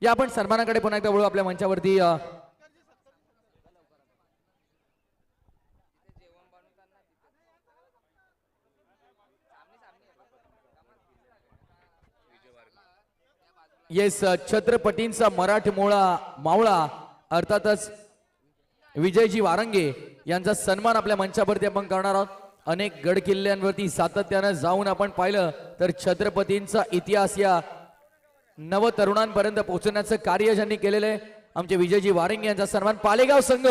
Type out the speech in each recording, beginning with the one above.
या आपण सन्मानाकडे पुन्हा एकदा वळू आपल्या मंचावरती। येस, छत्रपतींचा मराठमोळा मावळा अर्थातच विजयजी वारंगे यांचा सन्मान आपल्या मंचावरती आपण करणार आहोत। अनेक गड किल्ल्यांवरती सातत्याने जाऊन आपण पाहिलं तर छत्रपतींचा इतिहास या नव तरुणांपर्यंत पोहोचण्याचं कार्य ज्यांनी केलेलं आहे आमचे विजयजी वारंगे यांचा सन्मान। पालेगाव संघ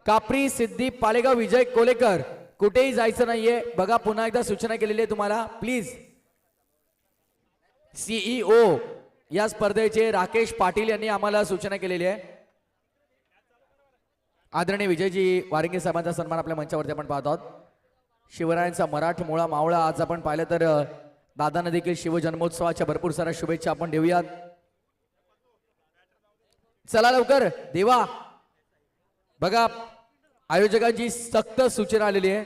कापरी सिद्धी पालेगाव विजय कोलेकर कुठेही जायचं नाहीये बघा, पुन्हा एकदा सूचना केलेली आहे तुम्हाला, प्लीज। सीईओ या स्पर्धेचे राकेश पाटील यांनी आम्हाला सूचना केलेली आहे। आदरणीय विजयजी वारंगे साहेबांचा सन्मान आपल्या मंचावरती आपण पाहत आहोत। शिवरायांचा मराठमोळा मावळा आज आपण पाहिलं तर दादांना देखील शिवजन्मोत्सवाच्या भरपूर साऱ्या शुभेच्छा आपण देऊयात। चला लवकर देवा, बघा आयोजकांची सक्त सूचना आलेली आहे।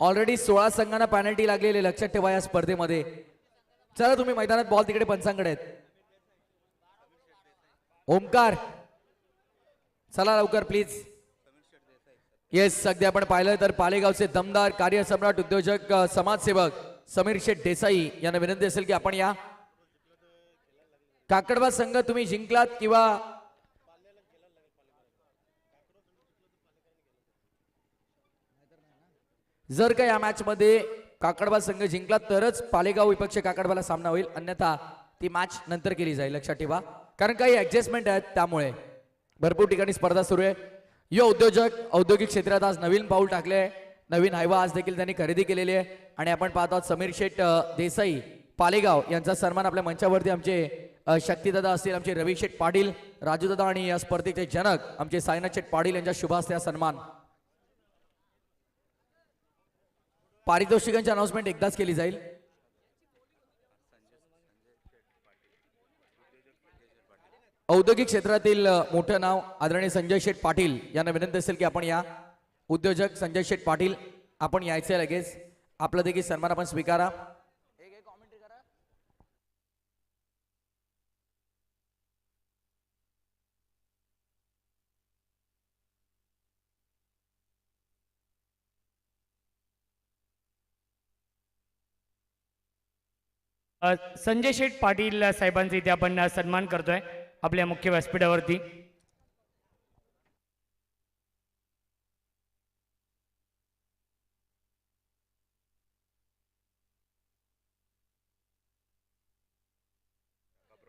ऑलरेडी 16 संघांना पेनल्टी लागलेली, लक्षात ठेवा या स्पर्धेमध्ये। चला तुम्ही मैदानात, बॉल तिकडे पंचांकडे आहेत। ओमकार चला लवकर प्लीज। येस, सध्या आपण पाहिलं तर पालेगावचे दमदार कार्यसम्राट उद्योजक समाजसेवक समीर शेठ देसाई यांना विनंती असेल की आपण या। काकडवा संघ तुम्ही जिंकलात किंवा जर का या मॅच मध्ये काकडवा संघ जिंकला तरच पालेगाव विपक्ष काकडवाला सामना होईल, अन्यथा ती मॅच नंतर केली जाईल, लक्षात ठेवा। कारण काही ऍडजस्टमेंट आहेत त्यामुळे भरपूर ठिकाणी स्पर्धा सुरू आहे। यो उद्योजक औद्योगिक क्षेत्रात आज नवीन पाऊल टाकले, नवीन हायवा आज देखील त्यांनी खरेदी केलेली आहे आणि आपण पाहत आहोत समीर शेठ देसाई पालेगाव यांचा सन्मान आपल्या मंचावरती आमचे शक्तीदादा असतील, आमचे रवी शेठ पाटील, राजूदादा आणि या स्पर्धेचे जनक आमचे साईनाथ शेठ पाटील यांच्या शुभ हस्ते सन्मान। पारितोषिकांची अनाउन्समेंट एकदाच केली जाईल। औद्योगिक क्षेत्रातील मोठं नाव आदरणीय संजय शेठ पाटील यांना विनंती असेल की आपण या। उद्योजक संजय शेठ पाटील आपण यायचे लगेच, आपला देखील सन्मान आपण स्वीकारा। संजय शेठ पाटील साहेबांचा इथे आपण सन्मान करतोय आपल्या मुख्य व्यासपीठावरती।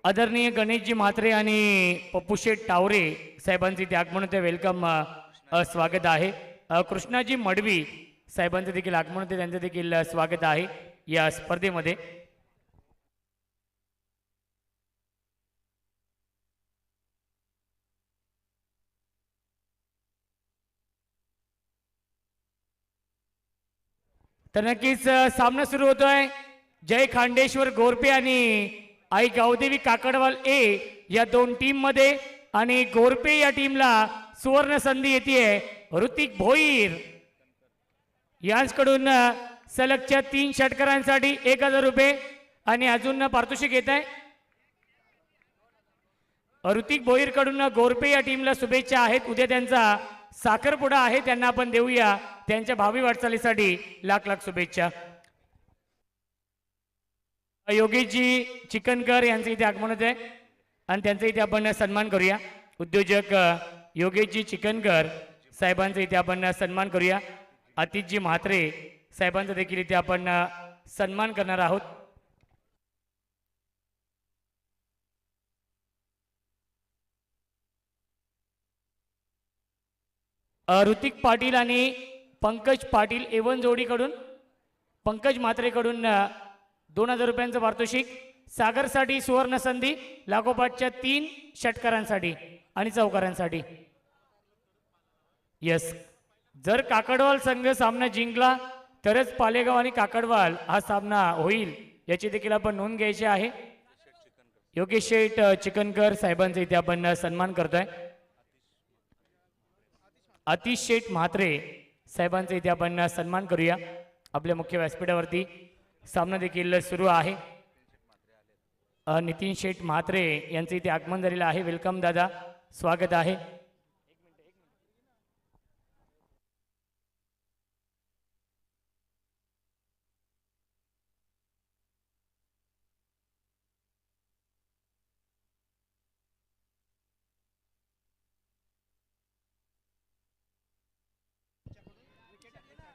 आदरणीय गणेशजी म्हात्रे आणि पप्पू शेठ टावरे साहेबांचे इथे आगमन होते, वेलकम स्वागत आहे। कृष्णाजी मडवी साहेबांचे देखील आगमन होते, त्यांचे देखील स्वागत आहे या स्पर्धेमध्ये। तर नक्कीच सामना सुरू होतोय। जय खांडेश्वर गोरपे आणि आई गावदेवी काकडवाल ए या दोन टीम मध्ये, आणि गोरपे या टीमला सुवर्ण संधी येते ऋतिक भोईर यांच्याकडून सलगच्या 3 षटकारांसाठी 1000 रुपये आणि अजून पारितोषिक येत आहे। ऋतिक भोईर कडून गोरपे या टीमला शुभेच्छा आहेत। उद्या त्यांचा साखरपुडा आहे, त्यांना आपण देऊया त्यांच्या भावी वाटचालीसाठी लाख लाख शुभेच्छा। योगेशजी चिकनकर यांचे इथे आगमन होते आणि त्यांचा इथे आपण सन्मान करूया। उद्योजक योगेशजी चिकनकर साहेबांचा इथे आपण सन्मान करूया। आतिशजी म्हात्रे साहेबांचा देखील इथे आपण सन्मान करणार आहोत। ऋतिक पाटील आणि पंकज पाटील एवन जोडीकडून पंकज म्हात्रेकडून 2000 रुपयांचं पारितोषिक। सागरसाठी सुवर्ण संधी लागोपाठच्या 3 षटकारांसाठी आणि चौकारांसाठी। यस, जर काकडवाल संघ सामना जिंकला तरच पालेगाव आणि काकडवाल हा सामना होईल, याची देखील आपण नोंद घ्यायची आहे। योगेश शेठ चिकनकर साहेबांचा इथे आपण सन्मान करतोय। आतिश शेठ म्हात्रे साहेबांचा इथे आपण सन्मान करूया आपल्या मुख्य व्यासपीठावरती। सामना देखील सुरू आहे। नितीन शेठ म्हात्रे यांचं इथे आगमन झालेलं आहे. वेलकम दादा, स्वागत आहे.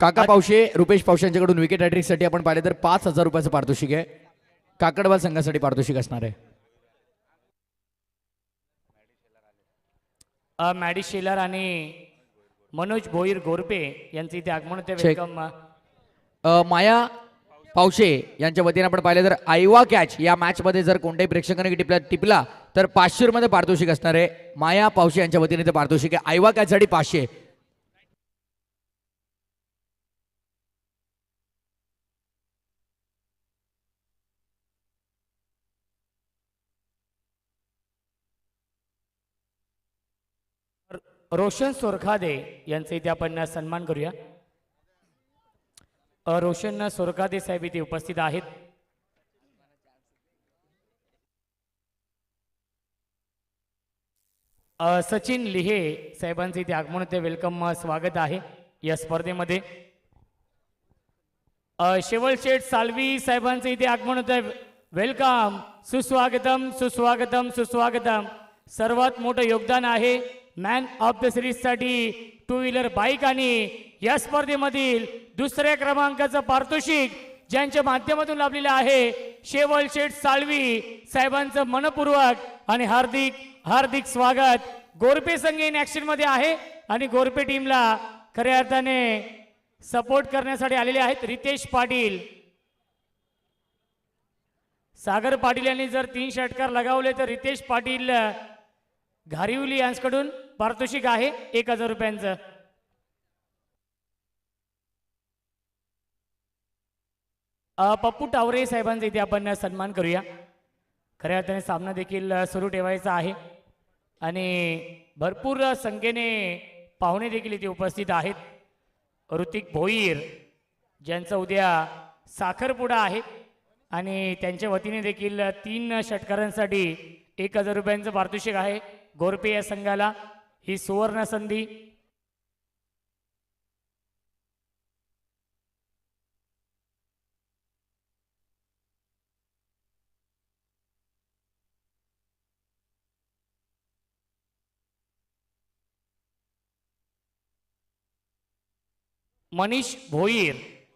काका पावशे, रुपेश पावशे यांच्याकडून विकेट हॅट्रिकसाठी आपण पाहिले तर 5,000 रुपयाचं पारितोषिक आहे. काकडवाल संघासाठी पारितोषिक असणार आहे. मॅडी शेलर आणि मनोज भोईर गोरपे यांचं इथे आगमन होते. Check. वेलकम. माया पावशे यांच्या वतीने आपण पाहिलं तर आयवा कॅच या मॅच मध्ये जर कोणत्याही प्रेक्षकाने टिपला तर 500 रुपये पारितोषिक असणार आहे. माया पावशे यांच्या वतीने ते पारितोषिक आहे. आयवा कॅच साठी 500. रोशन सोरखादे यांचं इथे आपण सन्मान करूया. रोशन सोरखादे साहेब इथे उपस्थित आहेत. सचिन लिहे साहेबांचं इथे आगमन होते. वेलकम, स्वागत आहे या स्पर्धेमध्ये. शेवल शेठ साल्वी साहेबांचं इथे आगमन होतं. वेलकम, सुस्वागतम सुस्वागतम सुस्वागतम. सर्वात मोठं योगदान आहे मॅन ऑफ द सिरीज साठी टू व्हीलर बाईक आणि या स्पर्धेमधील दुसऱ्या क्रमांकाचं पारितोषिक ज्यांच्या माध्यमातून लाभलेलं आहे शेवल शेठ साळवी साहेबांचं मनपूर्वक आणि हार्दिक हार्दिक स्वागत. गोरपे संघ इन ऍक्शन मध्ये आहे आणि गोरपे टीमला खऱ्या अर्थाने सपोर्ट करण्यासाठी आलेले आहेत. रितेश पाटील, सागर पाटील यांनी जर 3 षटकार लगावले तर रितेश पाटील घारिवली यांच्याकडून पारितोषिक आहे 1,000 रुपयांचं. पप्पू टावरे साहेबांचा इथे आपण सन्मान करूया. खऱ्या अर्थाने सामना देखील सुरू ठेवायचा आहे आणि भरपूर संख्येने पाहुणे देखील इथे उपस्थित आहेत. ऋतिक भोईर ज्यांचा उद्या साखरपुडा आहे आणि त्यांच्या वतीने देखील 3 षटकारांसाठी 1,000 रुपयांचं पारितोषिक आहे. गोरपे या संघाला ही सुवर्ण संधी.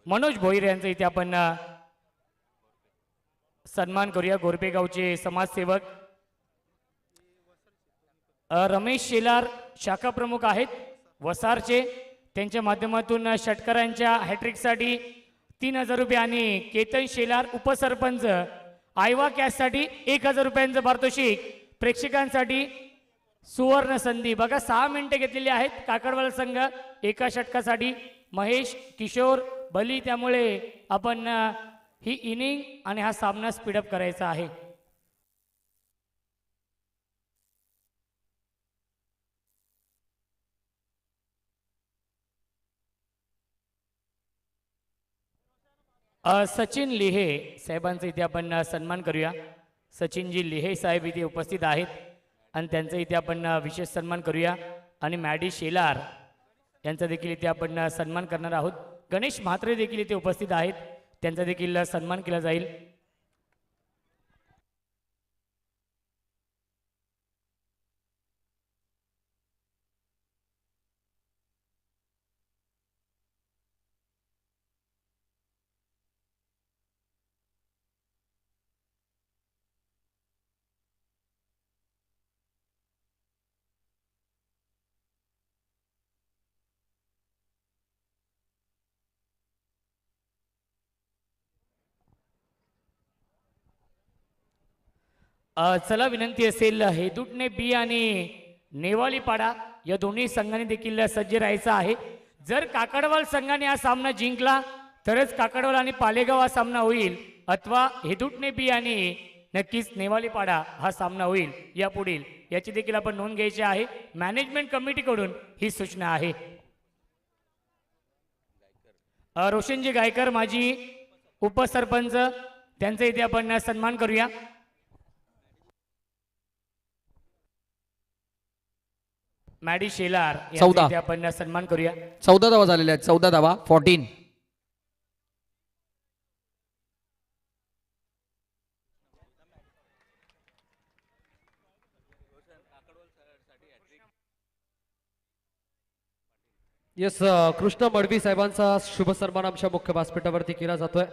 मनोज भोईर यांचा इथे आपण सन्मान करूया. गोरपे गावचे समाजसेवक. रमेश शेलार शाखा प्रमुख आहेत वसारचे. त्यांच्या माध्यमातून षटकारांच्या हॅट्रिकसाठी 3,000 रुपये आणि केतन शेलार उपसरपंच आयवा कॅशसाठी 1,000 रुपयांचं पारितोषिक. प्रेक्षकांसाठी सुवर्ण संधी. बघा 6 मिनिटे घेतलेली आहेत काकडवाल संघ एका षटकासाठी. महेश किशोर बली, त्यामुळे आपण ही इनिंग आणि हा सामना स्पीडअप करायचा आहे. सचिन लिहे साहेबांचा इथे आपण सन्मान करूया. सचिनजी लिहे साहेब इथे उपस्थित आहेत आणि त्यांचा इथे आपण विशेष सन्मान करूया. आणि मॅडी शेलार यांचा देखील इथे आपण सन्मान करणार आहोत. गणेश म्हात्रे देखील इथे उपस्थित आहेत, त्यांचा देखील सन्मान केला जाईल. चला विनंती असेल हेदुटणे बी आणि नेवालीपाडा या दोन्ही संघांनी देखील सज्ज राहायचं आहे. जर काकडवाल संघाने हा सामना जिंकला तरच काकडवाल आणि पालेगाव हा सामना होईल, अथवा हेदुटणे बी आणि नक्कीच नेवालीपाडा हा सामना होईल यापुढील. याची देखील आपण नोंद घ्यायची आहे. मॅनेजमेंट कमिटीकडून ही सूचना आहे. रोशनजी गायकर माजी उपसरपंच, त्यांचा इथे आपण सन्मान करूया. मॅडी शेलार 14. यांचा इथे आपण सन्मान करूया. 14 धावा झालेल्या आहेत. 14 धावा 14. येस कृष्ण मडवी साहेबांचा शुभ सन्मान आमच्या मुख्य व्यासपीठावरती केला जातोय.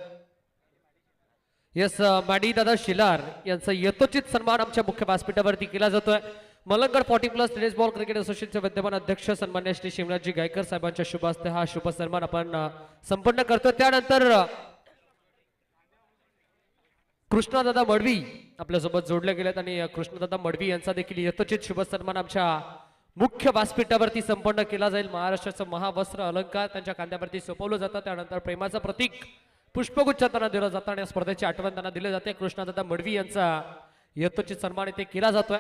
येस मॅडी दादा शिलार यांचा यथोचित सन्मान आमच्या मुख्य व्यासपीठावरती केला जातोय. मलंगड 40+ टेनिस बॉल क्रिकेट असोसिएशनचे विद्यमान अध्यक्ष सन्मान्य श्री शिवराजजी गायकर साहेबांच्या शुभ हस्ते हा शुभ सन्मान आपण संपन्न करतो. त्यानंतर कृष्णदादा मडवी आपल्यासोबत जोडले गेलेत आणि कृष्णदादा मडवी यांचा देखील यथोचित शुभ सन्मान आमच्या मुख्य व्यासपीठावरती संपन्न केला जाईल. महाराष्ट्राचं महावस्त्र अलंकार त्यांच्या खांद्यावरती सोपवलं जातं. त्यानंतर प्रेमाचं प्रतीक पुष्पगुच्छ त्यांना दिलं जातं आणि स्पर्धेची आठवण त्यांना दिली जाते. कृष्णदादा मडवी यांचा यथोचित सन्मान इथे केला जातोय.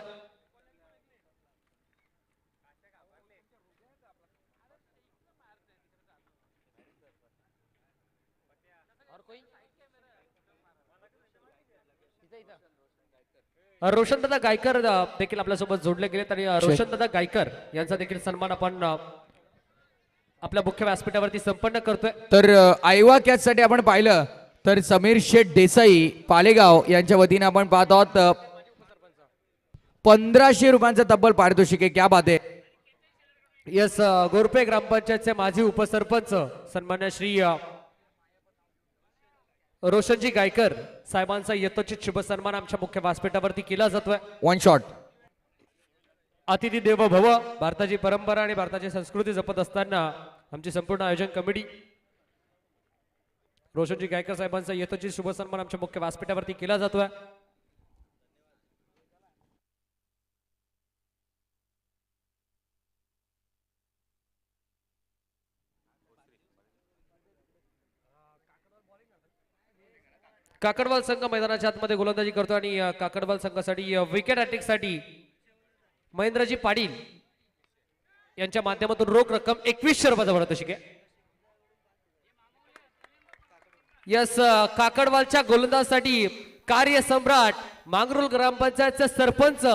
रोशनदादा गायकर देखील आपल्यासोबत जोडले गेलेत आणि रोशनदादा गायकर यांचा देखील सन्मान आपण आपल्या मुख्य व्यासपीठावरती संपन्न करतोय. तर आयवा कॅच साठी आपण पाहिलं तर समीर शेठ देसाई पालेगाव यांच्या वतीने आपण पाहत आहोत 1500 रुपयांचं तब्बल पारितोषिक आहे. क्या बात आहे. यस गोरपे ग्रामपंचायतचे माजी उपसरपंच सन्मान्य श्री रोशनजी गायकर साहेबांचा यथोचित शुभ सन्मान आमच्या मुख्य व्यासपीठावरती केला जातोय. 1 शॉट. अतिथी देवो भव. भारताची परंपरा आणि भारताची संस्कृती जपत असताना आमची संपूर्ण आयोजन कमिटी रोशनजी गायकर साहेबांचा यथोचित शुभ सन्मान आमच्या मुख्य व्यासपीठावरती केला जातोय. काकडवाल संघ मैदानाच्या आतमध्ये गोलंदाजी करतो आणि काकडवाल संघासाठी विकेट हॅट्रिक साठी महेंद्रजी पाटील यांच्या माध्यमातून रोख रक्कम 2100 रुपयाचा पारितोषिक आहे. यस काकडवालच्या गोलंदाजासाठी कार्यसम्राट मांगरुल ग्रामपंचायतचे सरपंच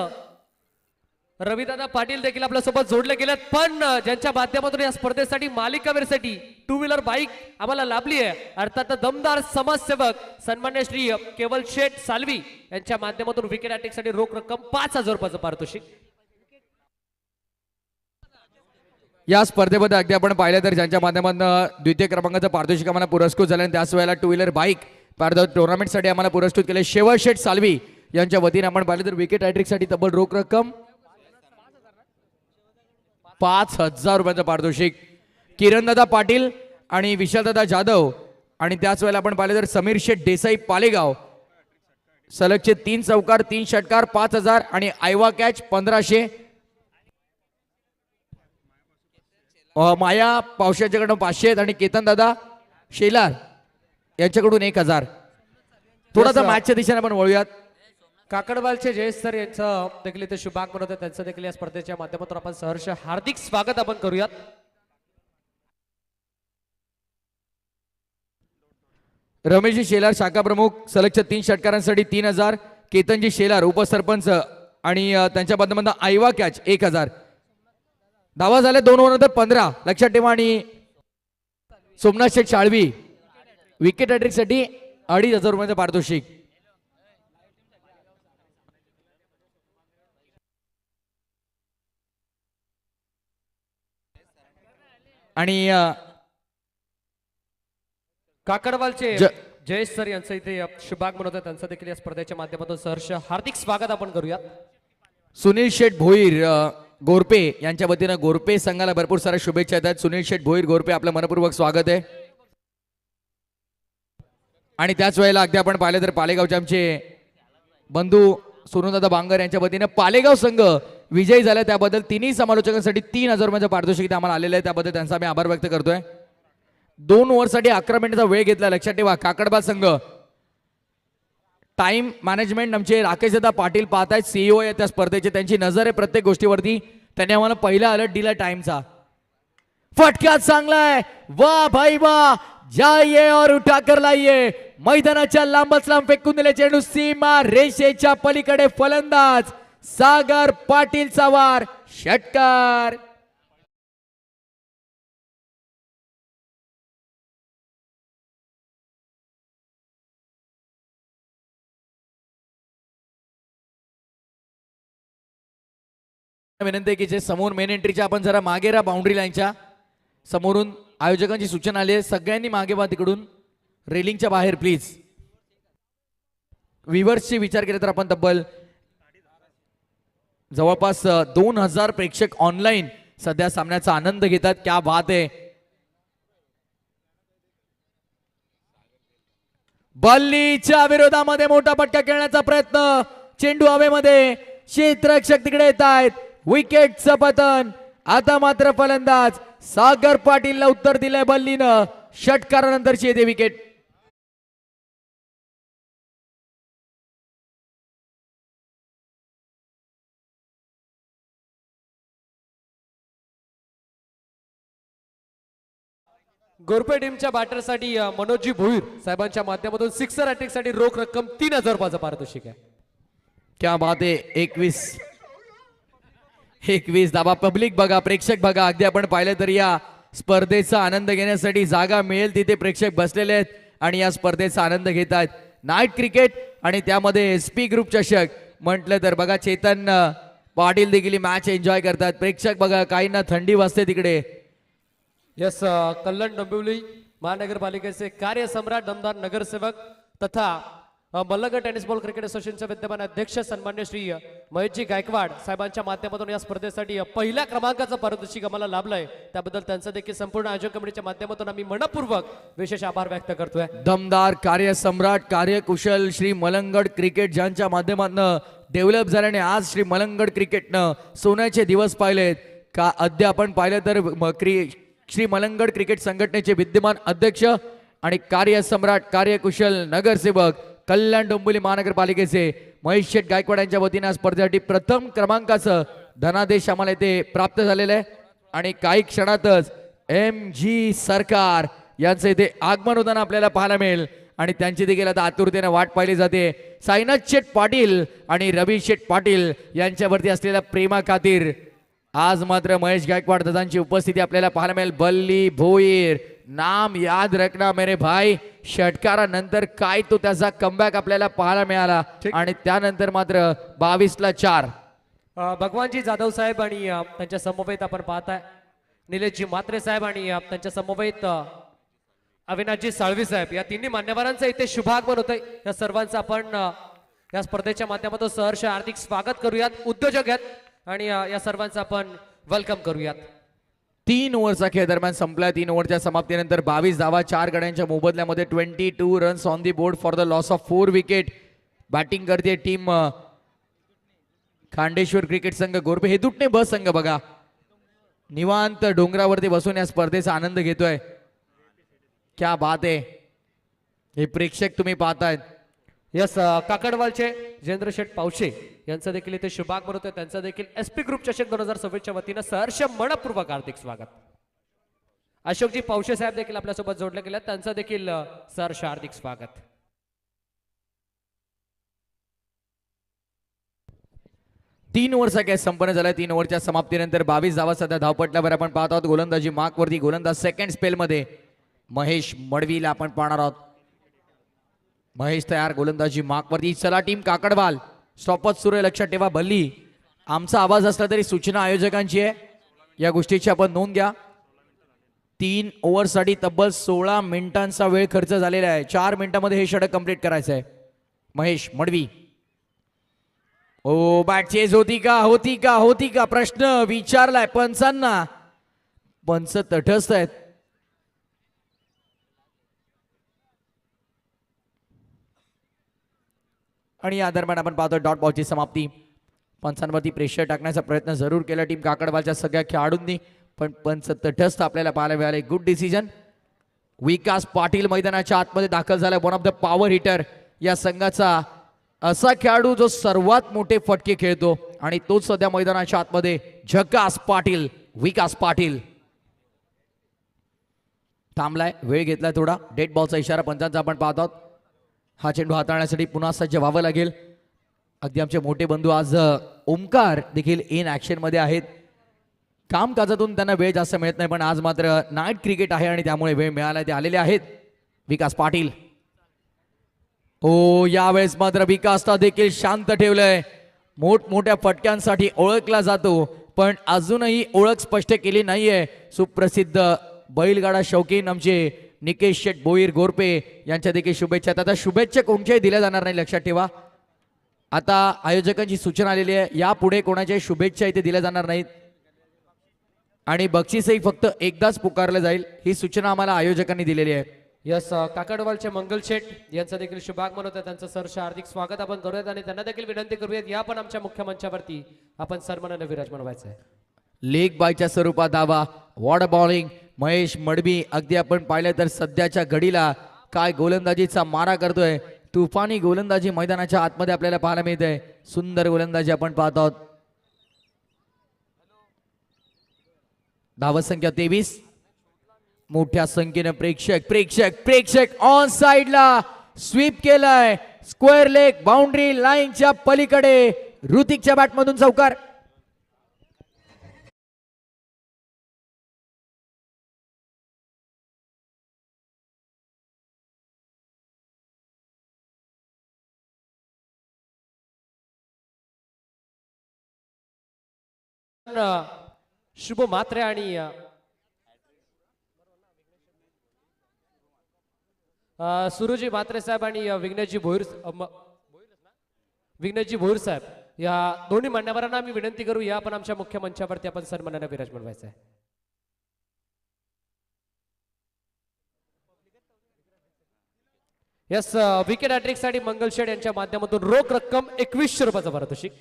रविदादा पाटील देखील आपल्यासोबत जोडले गेलेत. पण ज्यांच्या माध्यमातून या स्पर्धेसाठी मालिकावीरसाठी 2 व्हीलर बाईक आम्हाला लाभली आहे अर्थात दमदार समाजसेवक सन्मान्य श्री केवल शेठ सालवी यांच्या माध्यमातून विकेट हॅट्रिक साठी रोख रक्कम 5000 रुपयाचं पारितोषिक. या स्पर्धेमध्ये अगदी आपण पाहिलं तर ज्यांच्या माध्यमातून द्वितीय क्रमांकाचं पारितोषिक आम्हाला पुरस्कृत झालं आणि त्याच वेळेला 2 व्हीलर बाईक टुर्नामेंटसाठी आम्हाला पुरस्कृत केले शेवळ शेठ सालवी यांच्या वतीने आपण पाहिलं तर विकेट हॅट्रिक साठी तब्बल रोख रक्कम 5000 रुपयाचं पारितोषिक. किरणदादा पाटील आणि विशालदादा जाधव आणि त्याच वेळेला आपण पाहिलं तर समीर शेठ देसाई पालेगाव सलगचे 3 चौकार 3 षटकार 5000 आणि आयवा कॅच 1500. माया पावशाच्याकडून 500 आणि केतन दादा शेलार यांच्याकडून 1000. थोडासा मॅचच्या दिशेने आपण वळूयात. काकडवालचे जयेश सर यांचं देखील इथे शुभागमन होतं. त्यांचं देखील या स्पर्धेच्या माध्यमातून आपण सहर्ष हार्दिक स्वागत आपण करूयात. रमेशजी शेलार शाखा प्रमुख सलगच्या 3 षटकारांसाठी 3000. केतनजी शेलार उपसरपंच आणि त्यांच्या माध्यमातून आयवा कॅच 1000. धावा झाले 2 ओव्हरनंतर 15 लक्षात ठेवा. आणि सोमनाथ शेठ शाळवी विकेट हॅट्रिक साठी 2500 रुपयाचं पारितोषिक. आणि काकडवालचे जयेश सर यांचं इथे शुभागमन होतं. त्यांचं देखील या स्पर्धेच्या माध्यमातून सहर्ष हार्दिक स्वागत आपण करूयात. सुनील शेठ भोईर गोरपे यांच्या वतीनं गोरपे संघाला भरपूर साऱ्या शुभेच्छा येतात. सुनील शेठ भोईर गोरपे आपलं मनपूर्वक स्वागत आहे. आणि त्याच वेळेला अगदी आपण पाहिलं तर पालेगावचे आमचे बंधू सोनूदादा बांगर यांच्या वतीनं पालेगाव संघ विजयी झाला त्याबद्दल तिन्ही समालोचकांसाठी 3000 रुपयाचं पारितोषिक आम्हाला आलेलं आहे. त्याबद्दल त्यांचा आम्ही आभार व्यक्त करतोय. 2 ओव्हरसाठी 11 मिनिटाचा वेळ घेतला. लक्षात ठेवा काकडबाद संघ टाइम मॅनेजमेंट आमचे राकेशदादा पाटील पाहतायत सीईओ आहे त्या स्पर्धेचे. त्यांची नजर आहे प्रत्येक गोष्टीवरती. त्यांनी आम्हाला पहिला अलर्ट दिला टाइमचा. फटका चांगला आहे. वाह भाई वाह. जाइए और उठा कर लाइए. मैदानाच्या लांबच लांब फेकून दिले चेंडू सीमा रेषेच्या पलीकडे फलंदाज सागर पाटीलचा वार षटकार. विनंती आहे की जे समोर मेन एंट्रीच्या आपण जरा मागे राहा बाउंड्री लाईनच्या समोरून. आयोजकांची सूचना आली आहे सगळ्यांनी मागे व्हा तिकडून रेलिंगच्या बाहेर प्लीज. व्ह्युअर्सचे विचार केले तर आपण तब्बल जवळपास 2000 प्रेक्षक ऑनलाईन सध्या सामन्याचा आनंद घेतात. क्या बात आहे. बल्लीच्या विरोधामध्ये मोठा फटका खेळण्याचा प्रयत्न. चेंडू हवेमध्ये क्षेत्ररक्षक तिकडे येत आहेत. विकेटचं पतन. आता मात्र फलंदाज सागर पाटीलला उत्तर दिलंय बल्लीनं. षटकारानंतरची येते विकेट. गोरपे टीमच्या बॅटरसाठी मनोजी भोईर साहेबांच्या माध्यमातून सिक्सर अटॅक साठी रोख रक्कम 3000 रुपयाचं पारितोषिक आहे. क्या बात आहे. 21 दाबा. पब्लिक बघा प्रेक्षक बघा. अगदी आपण पाहिलं तर या स्पर्धेचा आनंद घेण्यासाठी जागा मिळेल तिथे प्रेक्षक बसलेले आहेत आणि या स्पर्धेचा आनंद घेत आहेत. नाईट क्रिकेट आणि त्यामध्ये SP ग्रुप चषक म्हटलं तर बघा चेतन पाटील देखील मॅच एन्जॉय करतात. प्रेक्षक बघा काहींना थंडी वाजते तिकडे. यस कल्याण डोंबिवली महानगरपालिकेचे कार्यसम्राट दमदार नगरसेवक तथा मल्लगड टेनिस बॉल क्रिकेट असोसिएशनचे विद्यमान अध्यक्ष सन्मान्य श्री महेशजी गायकवाड साहेबांच्या माध्यमातून या स्पर्धेसाठी पहिल्या क्रमांकाचं पारितोषिक आम्हाला लाभलंय. त्याबद्दल त्यांचं देखील संपूर्ण आयोजक कमिटीच्या माध्यमातून आम्ही मनपूर्वक विशेष आभार व्यक्त करतोय. दमदार कार्यसम्राट कार्यकुशल श्री मलंगड क्रिकेट ज्यांच्या माध्यमातून डेव्हलप झाल्याने आज श्री मलंगड क्रिकेटनं सोन्याचे दिवस पाहिलेत का. अद्याप आपण पाहिलं तर श्री मलंगड क्रिकेट संघटनेचे विद्यमान अध्यक्ष आणि कार्यसम्राट कार्यकुशल नगरसेवक कल्याण डोंबिवली महानगरपालिकेचे महेश शेठ गायकवाड यांच्या वतीने स्पर्धेसाठी प्रथम क्रमांकाचं धनादेश आम्हाला इथे प्राप्त झालेलं आहे. आणि काही क्षणातच MG सरकार यांचं इथे आगमन होताना आपल्याला पाहायला मिळेल आणि त्यांची देखील आता आतुरतेने वाट पाहिली जाते. साईनाथ शेठ पाटील आणि रवी शेठ पाटील यांच्यावरती असलेल्या प्रेमा खातीर आज मात्र महेश गायकवाड दादांची उपस्थिती आपल्याला पाहायला मिळेल. बल्ली भोईर नाम याद रखना मेरे भाई. षटकारानंतर काय तो त्याचा कमबॅक आपल्याला पाहायला मिळाला आणि त्यानंतर मात्र 22ला 4. भगवानजी जाधव साहेब आणि त्यांच्या समवेत आपण पाहताय निलेशजी मात्रे साहेब आणि त्यांच्या समवेत अविनाशजी साळवी साहेब या तिन्ही मान्यवरांचं इथे शुभागमन होतंय. या सर्वांचं आपण या स्पर्धेच्या माध्यमातून सहर्ष हार्दिक स्वागत करूयात. उद्योजक आहेत आणि या सर्वांचं आपण वेलकम करूयात. 3 ओव्हरचा खेळ दरम्यान संपला. 3 ओव्हरच्या समाप्तीनंतर 22 धावा 4 गड्यांच्या मोबदल्यामध्ये 22 runs on the board for the loss of 4 wicket. Batting करते टीम खांडेश्वर क्रिकेट संघ गोरबे. हेदुटणे ब संघ बघा निवांत डोंगरावरती बसून या स्पर्धेचा आनंद घेतोय. क्या बात आहे. हे प्रेक्षक तुम्ही पाहतायत. यस काकडवालचे जेंद्र शेठ पावशे यांचं देखील इथे शुभागमन होतं. त्यांचं देखील SP ग्रुप चषक 2026च्या वतीनं सहर्ष मनपूर्वक हार्दिक स्वागत. अशोकजी पावशे साहेब देखील आपल्यासोबत जोडले गेले. त्यांचं देखील सहर्ष हार्दिक स्वागत. तीन ओव्हरचा खेळ संपन्न झाला. 3 ओव्हरच्या समाप्तीनंतर 22 धावा सध्या धावपटल्यावर आपण पाहत आहोत. गोलंदाजी मार्कवरती गोलंदाज सेकंड स्पेलमध्ये महेश मडवीला आपण पाहणार आहोत. महेश तयार गोलंदाजी मार्कवरती. चला टीम काकडवाल स्टॉपच सुरू आहे. लक्षात ठेवा बल्ली आमचा आवाज असला तरी सूचना आयोजकांची आहे या गोष्टीची आपण नोंद घ्या. 3 ओव्हरसाठी तब्बल 16 मिनिटांचा वेळ खर्च झालेला आहे. 4 मिनिटांमध्ये हे षटक कंप्लीट करायचं आहे. महेश मडवी. ओ बॅट चेज होती का प्रश्न विचारलाय पंचांना. पंच तटस्थ आहेत. आणि या दरम्यान आपण पाहतो डॉट बॉलची समाप्ती. पंचांवरती प्रेशर टाकण्याचा प्रयत्न जरूर केला टीम काकडवालच्या सगळ्या खेळाडूंनी पण पंच तटस्थ आपल्याला पाहायला मिळाले. Good decision. विकास पाटील मैदानाच्या आतमध्ये दाखल झाला. One of the power hitter या संघाचा असा खेळाडू जो सर्वात मोठे फटके खेळतो आणि तोच सध्या मैदानाच्या आतमध्ये झकास पाटील. विकास पाटील थांबलाय. वेळ घेतलाय थोडा. डेड बॉलचा इशारा पंचांचा आपण पाहत आहोत. हा चेंडू हाताळण्यासाठी पुन्हा सज्ज व्हावं लागेल. अगदी आमचे मोठे बंधू आज ओमकार देखील इन ऍक्शन मध्ये आहेत. कामकाजातून त्यांना वेळ जास्त मिळत नाही, पण आज मात्र नाईट क्रिकेट आहे आणि त्यामुळे वेळ मिळाला. ते आलेले आहेत विकास पाटील. ओ यावेळेस मात्र विकासला देखील शांत ठेवलंय. मोठमोठ्या फटक्यांसाठी ओळखला जातो, पण अजूनही ओळख स्पष्ट केली नाहीये. सुप्रसिद्ध बैलगाडा शौकीन आमचे निकेश शेठ बोईर गोरपे यांच्या देखील शुभेच्छा. आता शुभेच्छा कोणत्याही दिल्या जाणार नाही, लक्षात ठेवा. आता आयोजकांची सूचना आलेली आहे, यापुढे कोणाच्याही शुभेच्छा इथे दिल्या जाणार नाहीत आणि बक्षीसही फक्त एकदाच पुकारलं जाईल, ही सूचना आम्हाला आयोजकांनी दिलेली आहे. यस काकडवालचे मंगल शेठ यांचं देखील शुभागमन होतं. त्यांचं सहर्ष हार्दिक स्वागत आपण करूयात आणि त्यांना देखील विनंती करूयात या पण आमच्या मुख्य मंचावरती आपण सन्मानाने विराजमान व्हायचं आहे. लेग बायच्या स्वरूपात धावा, वॉड बॉलिंग महेश मडबी. अगदी आपण पाहिलं तर सध्याच्या घडीला काय गोलंदाजीचा मारा करतोय. तुफानी गोलंदाजी मैदानाच्या आतमध्ये आपल्याला पाहायला मिळते. सुंदर गोलंदाजी आपण पाहत आहोत. धावसंख्या 23. मोठ्या संख्येने प्रेक्षक ऑन साइडला स्वीप केलाय. स्क्वेअर लेग बाउंड्री लाईनच्या पलीकडे ऋतिकच्या बॅटमधून चौकार. शुभ मात्रे आणि सुरुजी मात्रे साहेब आणि विघ्नेशजी भोईर साहेब या दोन्ही मान्यवरांना आम्ही विनंती करू या पण आमच्या मुख्य मंचावरती आपण सन्मानाने विराजमान व्हायचं आहे. यस विकेट हॅट्रिक साठी मंगल शेड यांच्या माध्यमातून रोख रक्कम 2100 रुपयाचा पारितोषिक.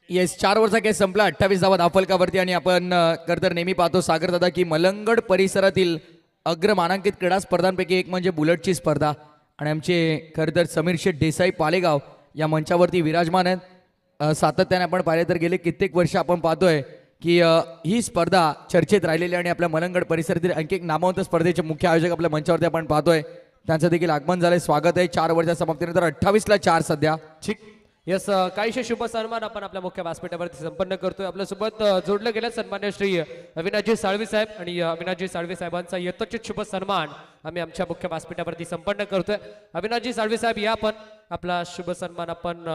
येस 4 ओव्हरचा खेळ संपला. 28 धावा धावफलकावरती आणि आपण तर नेहमी पाहतो सागर दादा की मलंगड परिसरातील अग्रमानांकित क्रीडा स्पर्धांपैकी एक म्हणजे बुलेटची स्पर्धा आणि आमचे खरं तर समीर शेठ देसाई पालेगाव या मंचावरती विराजमान आहेत. सातत्याने आपण पाहिले तर गेले कित्येक वर्ष आपण पाहतोय की ही स्पर्धा चर्चेत राहिलेली आणि आपल्या मलंगड परिसरातील आणखी एक नामवंत स्पर्धेचे मुख्य आयोजक आपल्या मंचावरती आपण पाहतोय. त्यांचं देखील आगमन झालंय. स्वागत आहे. 4 ओव्हरच्या समाप्तीनंतर 28 ला 4 सध्या. ठीक. यस काहीशे शुभ सन्मान आपण आपल्या मुख्य व्यासपीठावरती संपन्न करतोय. आपल्यासोबत जोडलं गेलं सन्मान्य श्री अविनाशजी साळवी साहेब आणि अविनाशजी साळवी साहेबांचा यथोचित शुभ सन्मान आम्ही आमच्या मुख्य व्यासपीठावरती संपन्न करतोय. अविनाशजी साळवी साहेब या पण आपला शुभ सन्मान आपण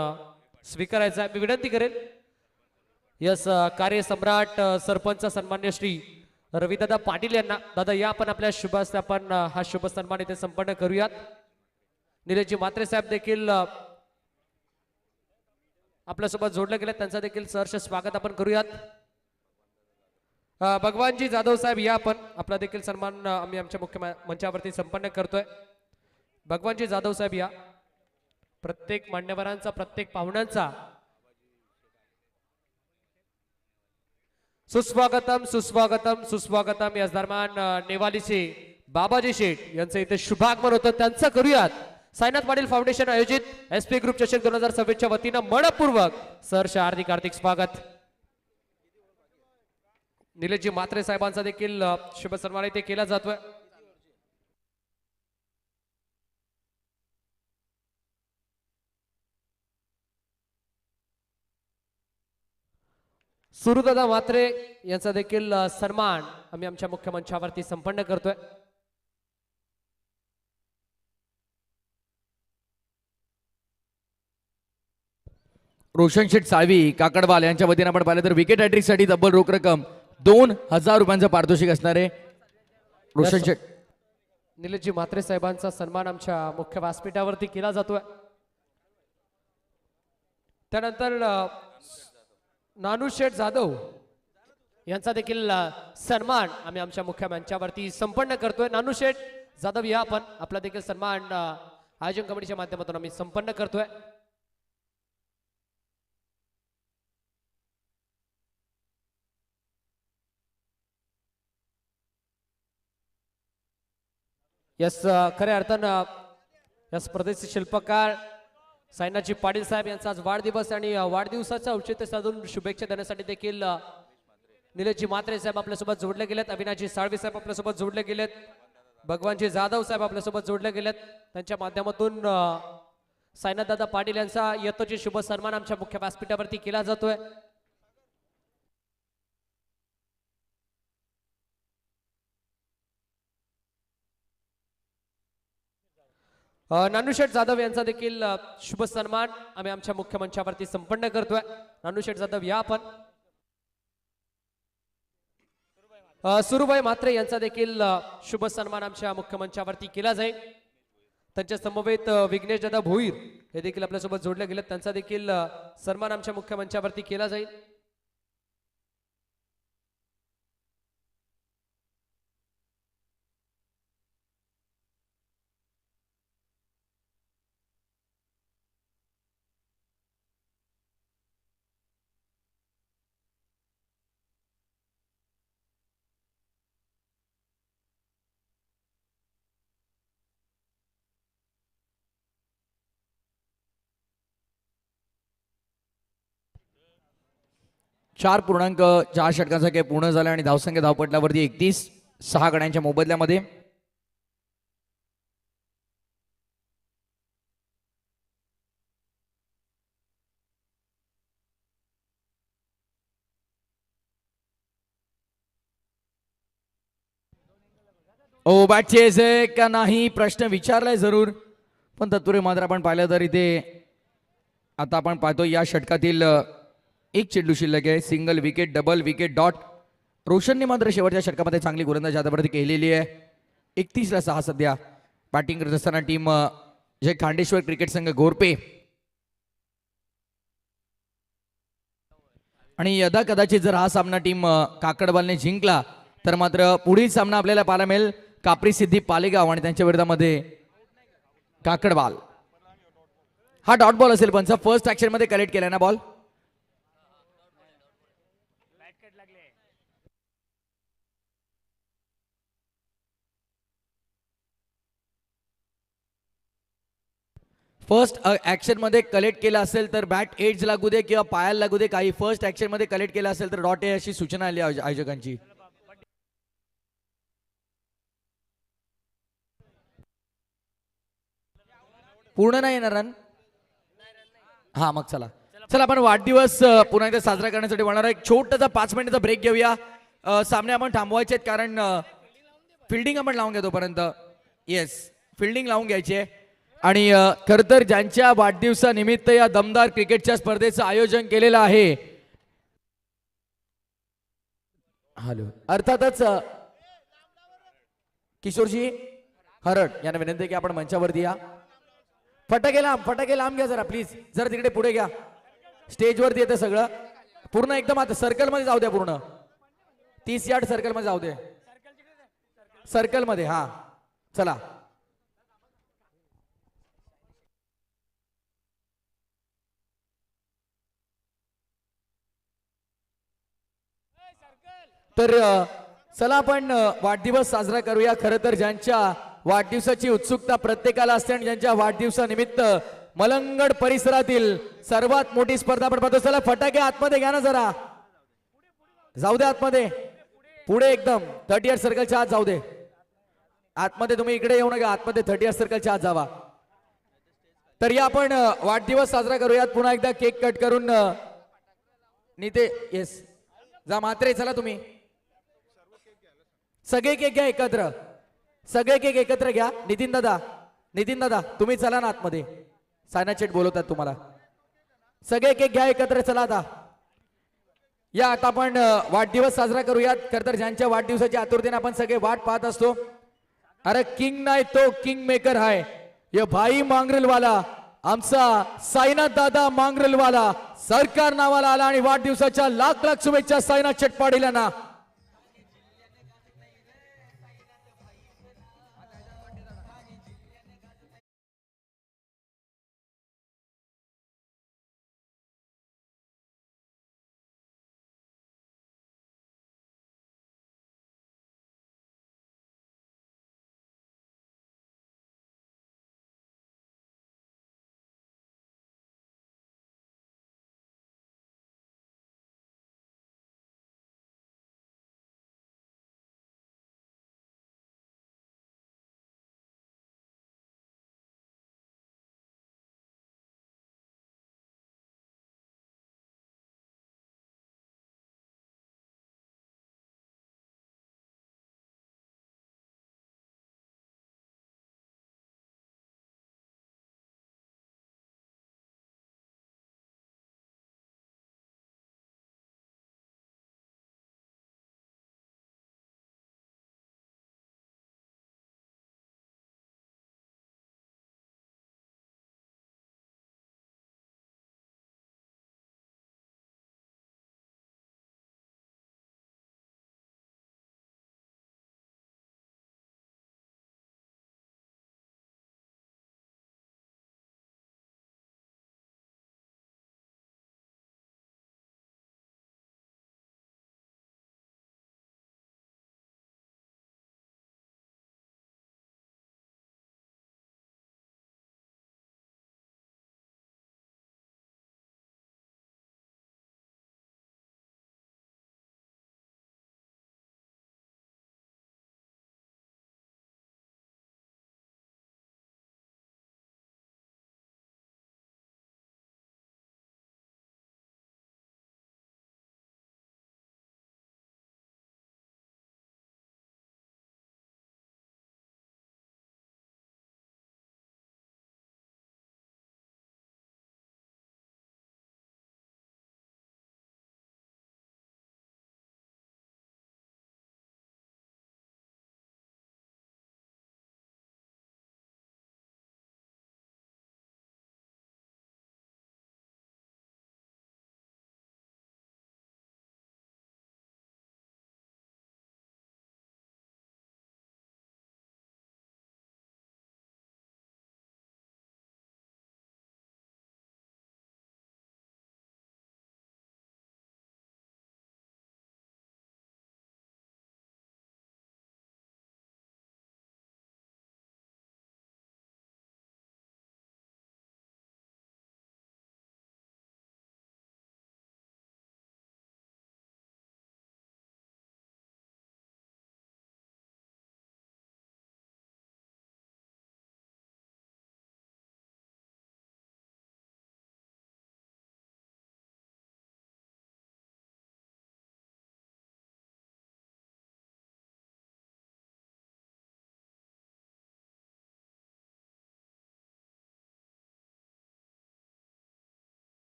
स्वीकारायचा मी विनंती करेन. यस कार्यसम्राट सरपंच सन्मान्य श्री रविदादा पाटील यांना दादा या आपण आपल्या शुभ हस्ते आपण हा शुभ सन्मान इथे संपन्न करूयात. निलेशजी मात्रे साहेब देखील आपल्यासोबत जोडले गेले त्यांचा देखील सहर्ष स्वागत आपण करूयात. भगवानजी जाधव साहेब या आपण आपला देखील सन्मान आम्ही आमच्या मुख्य मंचावरती संपन्न करतोय. भगवानजी जाधव साहेब या. प्रत्येक मान्यवरांचा प्रत्येक पाहुण्यांचा सुस्वागतम सुस्वागतम सुस्वागतम. याच दरम्यान नेवालीचे बाबाजी शेठ यांचं इथे शुभागमन होतं त्यांचं करूयात. साईनाथ पाटील फाउंडेशन आयोजित एसपी ग्रुप चषक 2026 च्या वतीनं मनपूर्वक सहर्ष हार्दिक स्वागत. निलेशजी मात्रे साहेबांचा देखील शुभ सन्मान इथे केला जातोय. सुरुदादा मात्रे यांचा देखील सन्मान आम्ही आमच्या मुख्य मंचावरती संपन्न करतोय. रोशन शेठ साळवी काकडवाल यांच्या वतीने आपण पाहिलं तर विकेट हॅट्रिक साठी तब्बल रोख रक्कम 2000 रुपयांचं पारितोषिक असणार आहे. रोशन शेठ निलेशजी म्हात्रे साहेबांचा सन्मान आमच्या मुख्य व्यासपीठावरती केला जातोय. त्यानंतर नानू शेठ जाधव यांचा देखील सन्मान आम्ही आमच्या मुख्य मंचावरती संपन्न करतोय. नानू शेठ जाधव या आपण आपला देखील सन्मान आयोजन कमिटीच्या माध्यमातून आम्ही संपन्न करतोय. यस खऱ्या अर्थानं या स्पर्धेचे शिल्पकार सायनाजी पाटील साहेब यांचा आज वाढदिवस आणि वाढदिवसाचं औचित्य साधून शुभेच्छा देण्यासाठी देखील निलेशजी म्हात्रे साहेब आपल्यासोबत जोडले गेलेत. अविनाशजी साळवी साहेब आपल्यासोबत जोडले गेलेत. भगवानजी जाधव साहेब आपल्यासोबत जोडले गेलेत. त्यांच्या माध्यमातून सायनाथ दादा पाटील यांचा यतोची शुभ सन्मान आमच्या मुख्य व्यासपीठावरती केला जातोय. नानूशेठ जाधव यांचा देखील शुभ सन्मान आम्ही आमच्या मुख्य मंचावरती संपन्न करतोय. नानूशेठ जाधव या आपण. सुरुभाई म्हात्रे यांचा देखील शुभ सन्मान आमच्या मुख्य मंचावरती केला जाईल. त्यांच्या समवेत विघ्नेश दादा भोईर हे देखील आपल्यासोबत जोडले गेले. त्यांचा देखील सन्मान आमच्या मुख्य मंचावरती केला जाईल. चार पूर्णांक 4 षटकांचा खेळ पूर्ण झाला आणि धावसंख्या धावपटलावरती 31, 6 गड्यांच्या मोबदल्यामध्ये. ओ बॅट चेस आहे का नाही प्रश्न विचारलाय जरूर, पण तत्पुरे मात्र आपण पाहिलं तर इथे आता आपण पाहतो या षटकातील एक चेंडू शिल्लक आहे. Single wicket, double wicket, dot. रोशनने मात्र शेवटच्या षटकामध्ये चांगली गोलंदाजी आतापर्यंत केलेली आहे. 31 ला 6 सध्या बॅटिंग करत असताना टीम जे खांडेश्वर क्रिकेट संघ गोरपे. आणि यदा कदाचित जर हा सामना टीम काकडवालने जिंकला तर मात्र पुढील सामना आपल्याला पाहायला मिळेल कापरी सिद्धी पालेगाव आणि त्यांच्या विरोधामध्ये काकडवाल. हा डॉट बॉल असेल पण फर्स्ट ऍक्शन मध्ये कलेक्ट केलाय ना बॉल. फर्स्ट ऍक्शन मध्ये कलेक्ट केला असेल तर बॅट एज लागू दे किंवा पायाला लागू दे काही, फर्स्ट ऍक्शन मध्ये कलेक्ट केला असेल तर डॉट आहे अशी सूचना आली आयोजकांची. पूर्ण नाही येणार रन. हा मग चला चला आपण वाढदिवस पुन्हा एकदा साजरा करण्यासाठी होणार एक छोटासा 5 मिनिटाचा ब्रेक घेऊया. सामने आपण थांबवायचे आहेत कारण फिल्डिंग आपण लावून घ्या तोपर्यंत. येस फिल्डिंग लावून घ्यायची आहे. आणि खरं तर ज्यांच्या वाढदिवसानिमित्त या दमदार क्रिकेटच्या स्पर्धेचं आयोजन केलेलं आहे हॅलो अर्थातच किशोरजी हरड यांना विनंती की आपण मंचावरती या. फटाके लांब घ्या जरा प्लीज, जरा तिकडे पुढे घ्या. स्टेजवरती येतं सगळं पूर्ण एकदम आता सर्कल मध्ये जाऊ द्या. पूर्ण 30 यार्ड सर्कल मध्ये जाऊ दे. सर्कल मध्ये हा चला. तर चला आपण वाढदिवस साजरा करूया. खरं तर ज्यांच्या वाढदिवसाची उत्सुकता प्रत्येकाला असते आणि ज्यांच्या वाढदिवसानिमित्त मलंगड परिसरातील सर्वात मोठी स्पर्धा आपण पाहतो. चला फटाके आतमध्ये घ्या ना जरा, जाऊ दे आतमध्ये, पुढे एकदम 30 यार्ड सर्कलच्या आत जाऊ दे. आतमध्ये तुम्ही इकडे येऊ नका, आतमध्ये 30 यार्ड सर्कलच्या आत जावा. तर या आपण वाढदिवस साजरा करूयात. पुन्हा एकदा केक कट करून निते येस जा म्हात्रे चला तुम्ही सगळे केक घ्या एकत्र, सगळे केक एकत्र घ्या. नितीन दादा तुम्ही चला ना आतमध्ये, सायना चेट बोलवतात तुम्हाला. सगळे केक घ्या एकत्र चला. आता या आता आपण वाढदिवस साजरा करूयात. खरं तर ज्यांच्या वाढदिवसाच्या आतुरतेने आपण सगळे वाट पाहत असतो. अरे किंग नाही तो किंग मेकर आहे ये भाई मांगरलवाला, आमचा साईनाथ दादा मांगरलवाला सरकार नावाला आला आणि वाढदिवसाच्या लाख लाख शुभेच्छा साईनाथ चटपाडीला ना.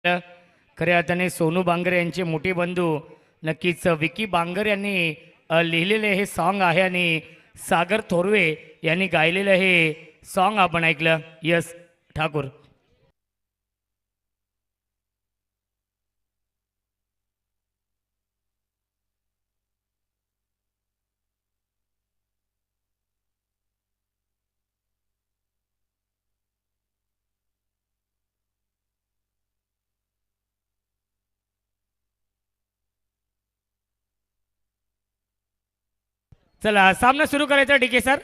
खऱ्या अर्थाने सोनू बांगर यांचे मोठे बंधू नक्कीच विकी बांगर यांनी लिहिलेले हे सॉन्ग आहे आणि सागर थोरवे यांनी गायलेलं हे सॉन्ग आपण ऐकलं. यस ठाकूर. चला सामना सुरू करायचा डीके सर.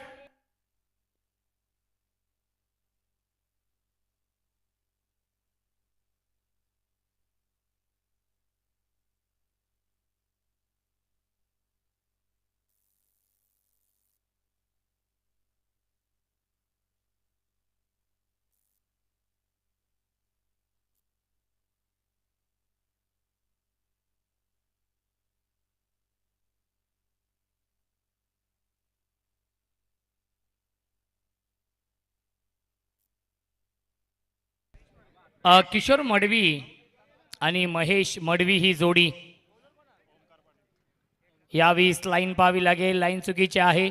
किशोर मडवी आणि महेश मडवी ही जोडी यावीस लाईन पाहावी लागेल. लाईन चुकीची आहे.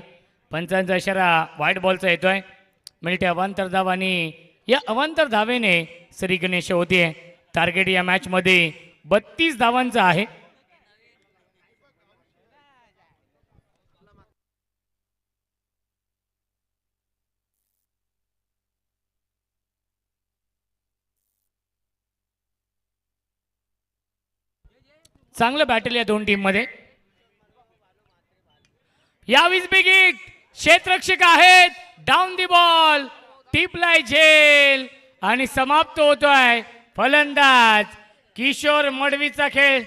पंचांचा इशारा व्हाईट बॉलचा येतोय. मिळते अवांतर धाव आणि या अवांतर धावेने श्री गणेश होते. टार्गेट या मॅच मध्ये 32 धावांचा आहे. चांगलं बॅटल या दोन टीम मध्ये. यावीस बिगिट क्षेत्ररक्षक आहेत. डाऊन दी बॉल टिपलाय झेल आणि समाप्त होतोय फलंदाज किशोर मडवीचा खेळ.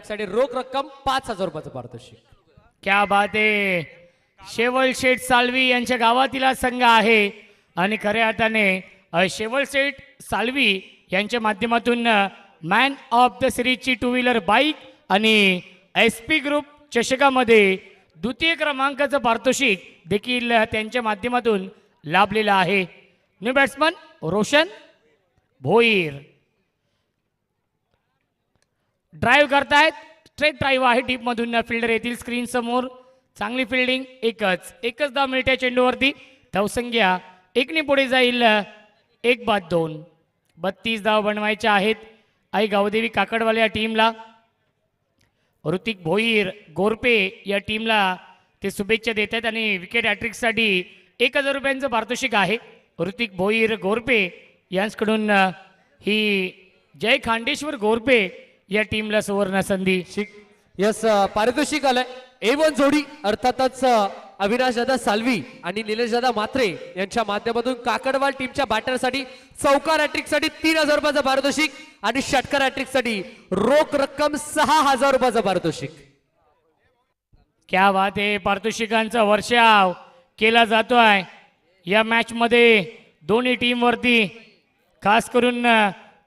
साठी रोख रक्कम 5,000 रुपयाचं पारितोषिक. क्या बात आहे. शेवल शेठ साल्वी यांच्या गावातील हा संघ आहे आणि खऱ्या अर्थाने शेवल शेठ साल्वी यांच्या माध्यमातून मॅन ऑफ द सिरीजची टू व्हीलर बाईक आणि SP ग्रुप चषकामध्ये द्वितीय क्रमांकाचं पारितोषिक देखील त्यांच्या माध्यमातून लाभलेलं आहे. New batsman Roshan Bhoir drive करतायत. स्ट्रेट ड्राईव्ह आहे डीप मधून फिल्डर येतील स्क्रीन समोर. चांगली फिल्डिंग. एकच धाव मिळते चेंडूवरती. धावसंख्या 1 पुढे जाईल. 1-2. 32 धाव बनवायच्या आहेत. आई गावदेवी काकडवाले या टीमला. ऋतिक भोईर गोरपे या टीमला ते शुभेच्छा देत आहेत आणि विकेट हॅट्रिकसाठी 1,000 रुपयांचं पारितोषिक आहे. ऋतिक भोईर गोरपे यांच्याकडून ही जय खांडेश्वर गोरपे या टीमला सुवर्ण संधी. यस पारितोषिक आलंय. A1 जोडी अर्थातच अविनाश दादा साल्वी आणि निलेश दादा म्हात्रे यांच्या माध्यमातून काकडवाल टीमच्या बॅटरसाठी चौकार हॅट्रिकसाठी 3,000 रुपयाचं पारितोषिक आणि षटकार हॅट्रिकसाठी रोख रक्कम 6,000 रुपयाचं पारितोषिक. क्या बात आहे. पारितोषिकांचा वर्षाव केला जातोय या मॅच मध्ये दोन्ही टीम वरती, खास करून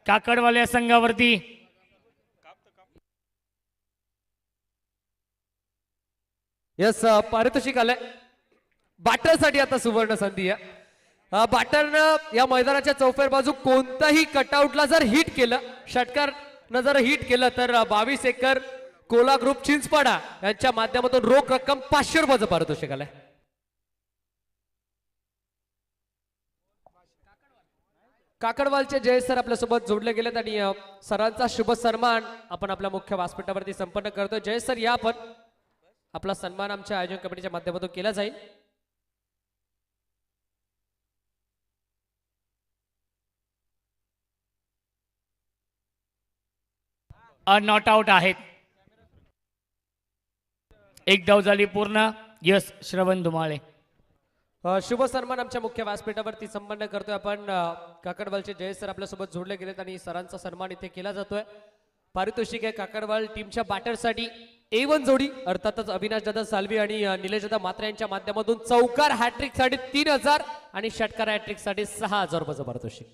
काकडवाल्या संघावरती. यस पारितोषिक आलंय. बॅटरसाठी आता सुवर्ण संधी आहे. बॅटरनं या मैदानाच्या चौफेर बाजू कोणताही कटआउटला जर हिट केलं, षटकारनं जर हिट केलं तर 22 एकर कोला ग्रुप चिंचपाडा यांच्या माध्यमातून रोख रक्कम 500 रुपयाचं पारितोषिक आलंय. काकडवालचे जय सर आपल्यासोबत जोडले गेलेत आणि सरांचा शुभ सन्मान आपण आपल्या मुख्य व्यासपीठावरती संपन्न करतो. जय सर या आपण. आपला सन्मान आमच्या आयोजन कमिटीच्या माध्यमातून केला जाईल. नॉट आउट आहेत. 1 धाव झाली पूर्ण. यस श्रवण धुमाळे. शुभ सन्मान आमच्या मुख्य व्यासपीठावरती संपन्न करतोय आपण. काकडवालचे जयेश सर आपल्यासोबत जोडले गेलेत आणि सरांचा सन्मान इथे केला जातोय. पारितोषिक आहे काकडवाल टीमच्या बॅटरसाठी A1 जोडी अर्थातच अविनाश दादा साल्वी आणि निलेश दादा मात्रे यांच्या माध्यमातून चौकार हॅट्रिक साठी 3000 आणि षटकार हॅट्रिक साठी 6000 रुपयाचं पारितोषिक.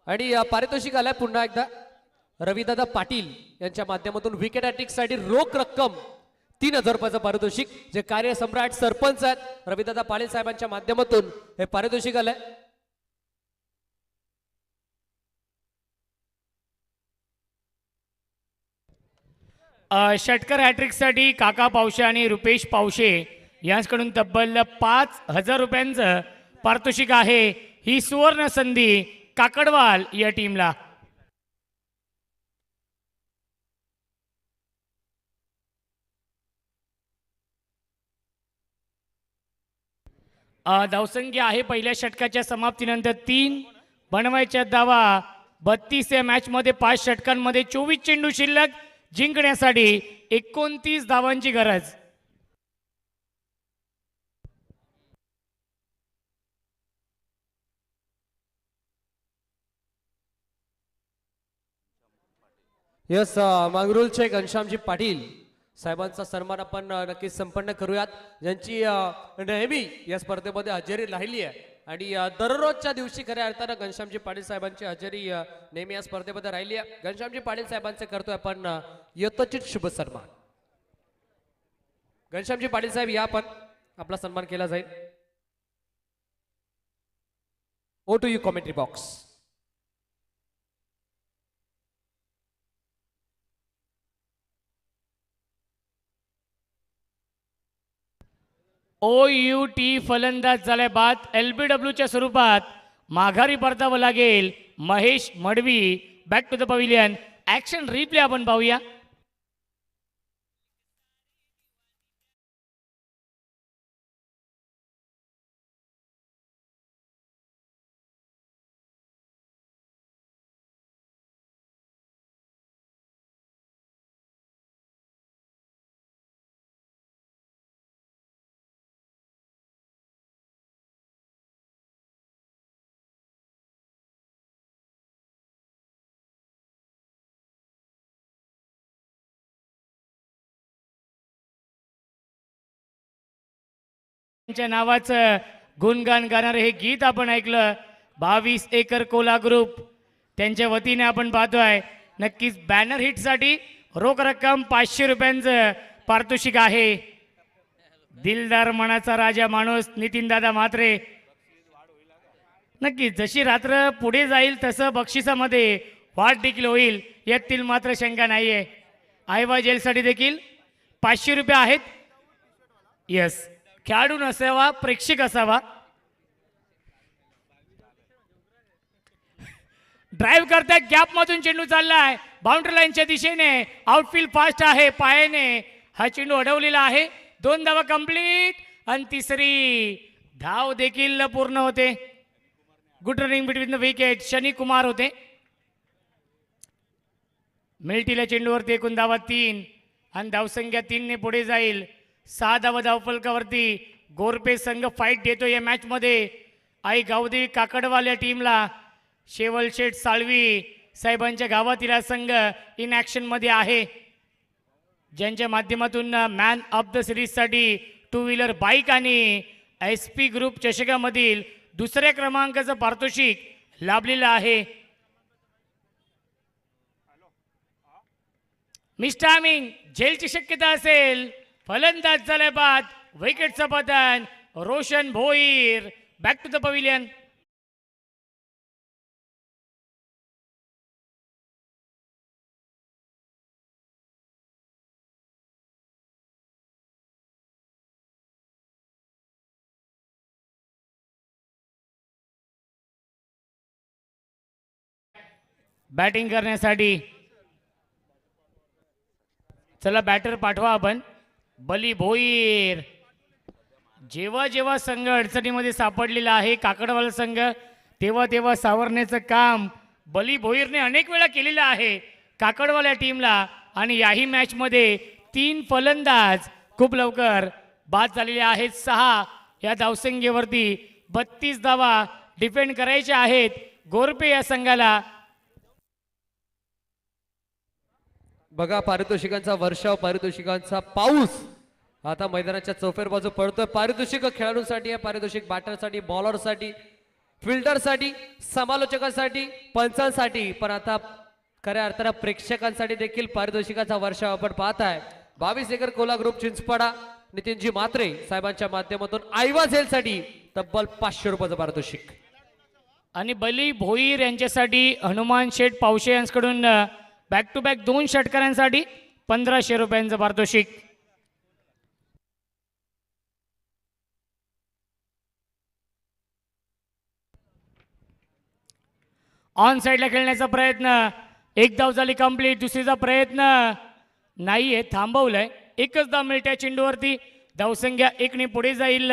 आणि पारितोषिक आलाय पुन्हा एकदा रविदादा पाटील यांच्या माध्यमातून विकेट हॅट्रिक साठी रोख रक्कम 3000 रुपयाचं पारितोषिक. जे कार्यसम्राट सरपंच आहेत रविदादा पाटील साहेबांच्या माध्यमातून हे पारितोषिक आलंय. षटकर हॅट्रिकसाठी काका पावशे आणि रुपेश पावशे यांच्याकडून तब्बल 5000 रुपयांचं पारितोषिक आहे. ही सुवर्ण संधी काकडवाल या टीमला. धावसंख्या आहे पहिल्या षटकाच्या समाप्तीनंतर 3 बनवायच्या धावा. 32 या मॅच मध्ये 5 षटकांमध्ये 24 चेंडू शिल्लक. जिंकण्यासाठी 29 धावांची गरज. यस मांगरुळचे घनश्यामजी पाटील साहेबांचा सन्मान आपण नक्कीच संपन्न करूयात. ज्यांची नेहमी या स्पर्धेमध्ये हजेरी राहिली आहे आणि दररोजच्या दिवशी खऱ्या अर्थानं घनश्यामजी पाटील साहेबांची हजेरी नेहमी या स्पर्धेमध्ये राहिली आहे. घनश्यामजी पाटील साहेबांचे करतोय आपण यथोचित शुभ सन्मान. घनश्यामजी पाटील साहेब या आपण आपला सन्मान केला जाईल. Over to you commentary box. OUT फलंदाज झाल्या बाद LBWच्या स्वरूपात माघारी परतावं लागेल Mahesh Madvi. Back to the pavilion. Action replay आपण पाहूया. त्यांच्या नावाचं गुणगान गाणारे हे गीत आपण ऐकलं. 22 एकर कोला ग्रुप त्यांच्या वतीने आपण पाहतोय. नक्कीच बॅनर हिट साठी रोख रक्कम 500 रुपयांचं पारितोषिक आहे. दिलदार मनाचा राजा माणूस नितीन दादा म्हात्रे. नक्कीच जशी रात्र पुढे जाईल तसं बक्षिसामध्ये वाढ देखील होईल यातील मात्र शंका नाहीये. आयवा जेलसाठी देखील 500 रुपये आहेत. यस, खेळाडू नसावा प्रेक्षक असावा. ड्राईव्ह करताय गॅप मधून चेंडू चाललाय बाउंड्री लाईनच्या दिशेने. आउटफील्ड फास्ट आहे पायाने हा चेंडू अडवलेला आहे. 2 धावा कंप्लीट आणि तिसरी धाव देखील पूर्ण होते. Good running between the wicket. Shani Kumar होते. मिल्टीला चेंडूवरती एकूण धावा 3 आणि धावसंख्या 3 ने पुढे जाईल. 6 धावा धावफलकावरती गोरपे संघ फाईट देतो या मॅच मध्ये. आई गावदेवी काकडवाल या टीमला शेवल शेठ साळवी साहेबांच्या गावातील हा संघ इन ऍक्शन मध्ये आहे. ज्यांच्या माध्यमातून मॅन ऑफ द सिरीज साठी 2 व्हीलर बाईक आणि SP ग्रुप चषकामधील 2ऱ्या क्रमांकाचं पारितोषिक लाभलेलं आहे. मिस्टामिंग झेलची शक्यता असेल. फलंदाज झाल्या बाद विकेटचं पतन. Roshan Bhoir. Back to the pavilion. Batting करण्यासाठी चला बॅटर पाठवा आपण. बली भोईर. जेव्हा जेव्हा संघ अडचणीमध्ये सापडलेला आहे काकडवाल संघ तेव्हा तेव्हा सावरण्याचं काम बली भोईरने अनेक वेळा केलेलं आहे. काकडवाल या टीमला आणि याही मॅचमध्ये 3 फलंदाज खूप लवकर बाद झालेले आहेत. 6 या धावसंख्येवरती 32 धावा डिफेंड करायच्या आहेत गोरपे या संघाला. बघा पारितोषिकांचा वर्षाव, पारितोषिकांचा पाऊस आता मैदानाच्या चौफेर बाजू पडतोय. पारितोषिक खेळाडूंसाठी आहे, पारितोषिक बॅटरसाठी, बॉलरसाठी, फिल्डरसाठी, समालोचकांसाठी, पंचांसाठी, पण आता खऱ्या अर्थानं प्रेक्षकांसाठी देखील पारितोषिकाचा वर्षाव आपण पाहताय. 22 acre Cola group Chinchpada Nitinji Mhatre साहेबांच्या माध्यमातून आयवा झेलसाठी तब्बल 500 रुपयाचं पारितोषिक. आणि बली भोईर यांच्यासाठी हनुमान शेठ पावशे यांच्याकडून बॅक टू बॅक 2 षटकारांसाठी 1500 रुपयांचं पारितोषिक. ऑन साईडला खेळण्याचा प्रयत्न, एक धाव झाली कंप्लीट. दुसरीचा प्रयत्न नाहीये, थांबवलंय. एकच धाव मिळते चेंडूवरती. धावसंख्या 1 ने पुढे जाईल.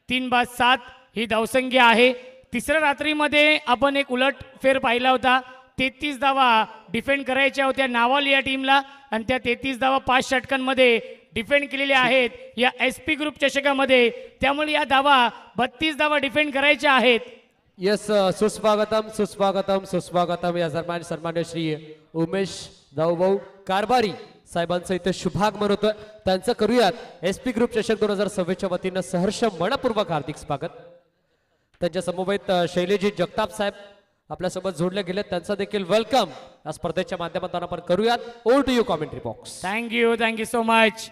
3-7 ही धावसंख्या आहे. तिसऱ्या रात्रीमध्ये आपण एक उलट फेर पाहिला होता. 33 धावा डिफेंड करायच्या होत्या नावाल या टीमला आणि त्या 33 धावा 5 षटकांमध्ये डिफेंड केलेल्या आहेत या SP ग्रुप चषकामध्ये. त्यामुळे या धावा 32 धावा डिफेंड करायच्या आहेत. यस, सुस्वागतम सुस्वागतम सुस्वागतम या सन्मान्य श्री उमेश दाऊभाऊ कारभारी साहेबांचं इथे शुभागमन होतं. त्यांचं करूयात SP ग्रुप चषक 2026च्या वतीनं सहर्ष मनपूर्वक हार्दिक स्वागत. त्यांच्या समवेत शैलेजी जगताप साहेब आपल्यासोबत जोडले गेले, त्यांचं देखील वेलकम या स्पर्धेच्या माध्यमातून आपण करूयात. Over to you commentary box. Thank you so much.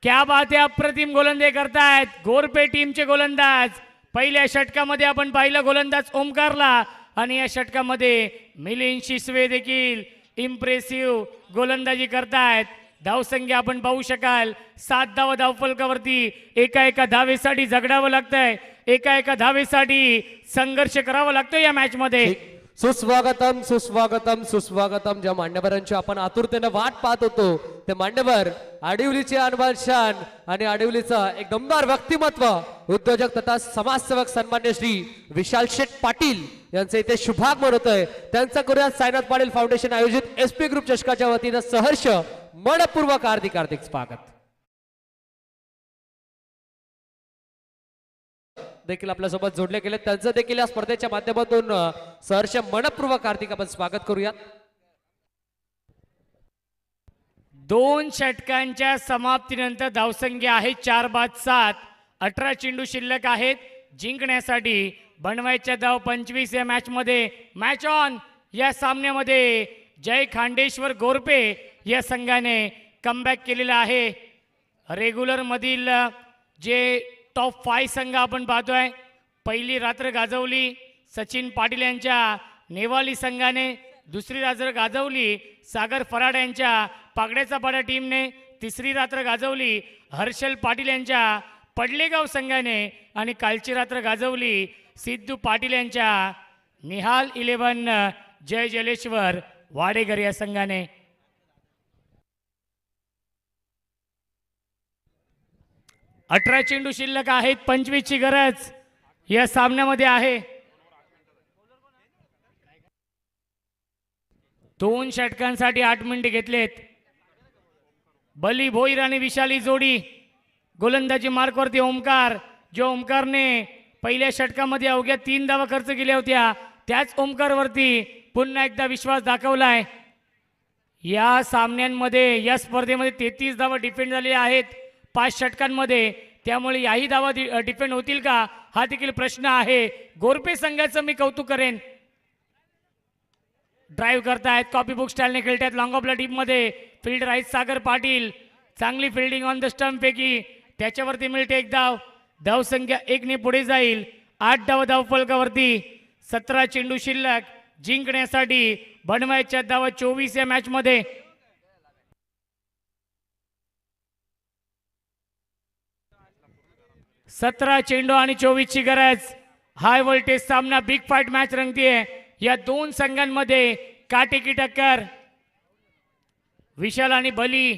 क्या बात आहे, अप्रतिम गोलंदाजी करतायत गोरपे टीमचे गोलंदाज. पहिल्या षटकामध्ये आपण पाहिलं गोलंदाज ओमकारला आणि या षटकामध्ये मिलिंद शिसवे देखील इम्प्रेसिव्ह गोलंदाजी करतायत. धावसंख्या आपण पाहू शकाल 7 धावा धावफलकावरती. एका धावेसाठी झगडावं लागतंय, एका धावेसाठी संघर्ष करावा लागतोय या मॅच मध्ये. सुस्वागतम सुस्वागतम सुस्वागतम. ज्या मान्यवरांची आपण आतुरतेनं वाट पाहत होतो ते मान्यवर आडिवलीचे अनवान शान आणि आडिवलीचं एक दमदार व्यक्तिमत्व, उद्योजक तथा समाजसेवक सन्मान्य श्री विशाल शेठ पाटील यांचे इथे शुभागमन होतंय. त्यांचा करूयात साईनाथ पाटील फाउंडेशन आयोजित SP ग्रुप चषकाच्या वतीनं सहर्ष मनपूर्वक हार्दिक हार्दिक स्वागत. देखील आपल्यासोबत जोडले गेले, त्यांचं देखील या स्पर्धेच्या माध्यमातून सहर्ष मनपूर्वक हार्दिक आपण स्वागत करूयात. 2 षटकांच्या समाप्तीनंतर धावसंख्या आहे 4-7. 18 चेंडू शिल्लक आहेत जिंकण्यासाठी. बनवायच्या धाव 25 या मॅच मध्ये. मॅच ऑन या सामन्यामध्ये जय खांडेश्वर गोरपे या संघाने कमबॅक केलेला आहे. रेग्युलर मधील जे टॉप 5 संघ आपण पाहतोय, पहिली रात्र गाजवली सचिन पाटील यांच्या नेवाली संघाने, दुसरी रात्र गाजवली सागर फराड यांच्या पागड्याचा पाडा टीमने, तिसरी रात्र गाजवली हर्षल पाटील यांच्या पडलेगाव संघाने आणि कालची रात्र गाजवली सिद्धू पाटील यांच्या निहाल 11 जय जलेश्वर वाडेकर या संघाने. अठरा चेंडू शिल्लक आहेत, 25 ची गरज या सामन्यामध्ये आहे. 2 षटकांसाठी 8 मिनिटे घेतलेत. बली भोईर आणि विशाली जोडी गोलंदाजी मार्कवरती ओमकार, जो ओमकारने पहिल्या षटकामध्ये अवघ्या 3 धावा खर्च केल्या होत्या, त्याच ओमकारवरती पुन्हा एकदा विश्वास दाखवलाय. या सामन्यांमध्ये या स्पर्धेमध्ये 33 धावा डिफेंड झालेल्या आहेत 5 षटकांमध्ये. त्यामुळे याही धावा डिफेंड होतील का हा देखील प्रश्न आहे. गोरपे संघाचं मी कौतुक करेन. ड्राईव्ह करतायत, कॉपी बुक स्टाईलने खेळतायत लॉंग ऑफला टीममध्ये. फील्डर आहेत सागर पाटील, चांगली फिल्डिंग ऑन द स्टंप पैकी, त्याच्यावरती मिळते 1 धाव. धावसंख्या 1 ने पुढे जाईल. 8 धाव धावफलकावरती. 17 चेंडू शिल्लक. जिंकण्यासाठी बनवायच्या धावा 24 या मॅच मध्ये. सतरा चेंडू आणि 24 ची गरज. हाय व्होल्टेज सामना, बिग फाईट मॅच रंगतीये. या 2 संघांमध्ये काटेकी टक्कर. विशाल आणि बली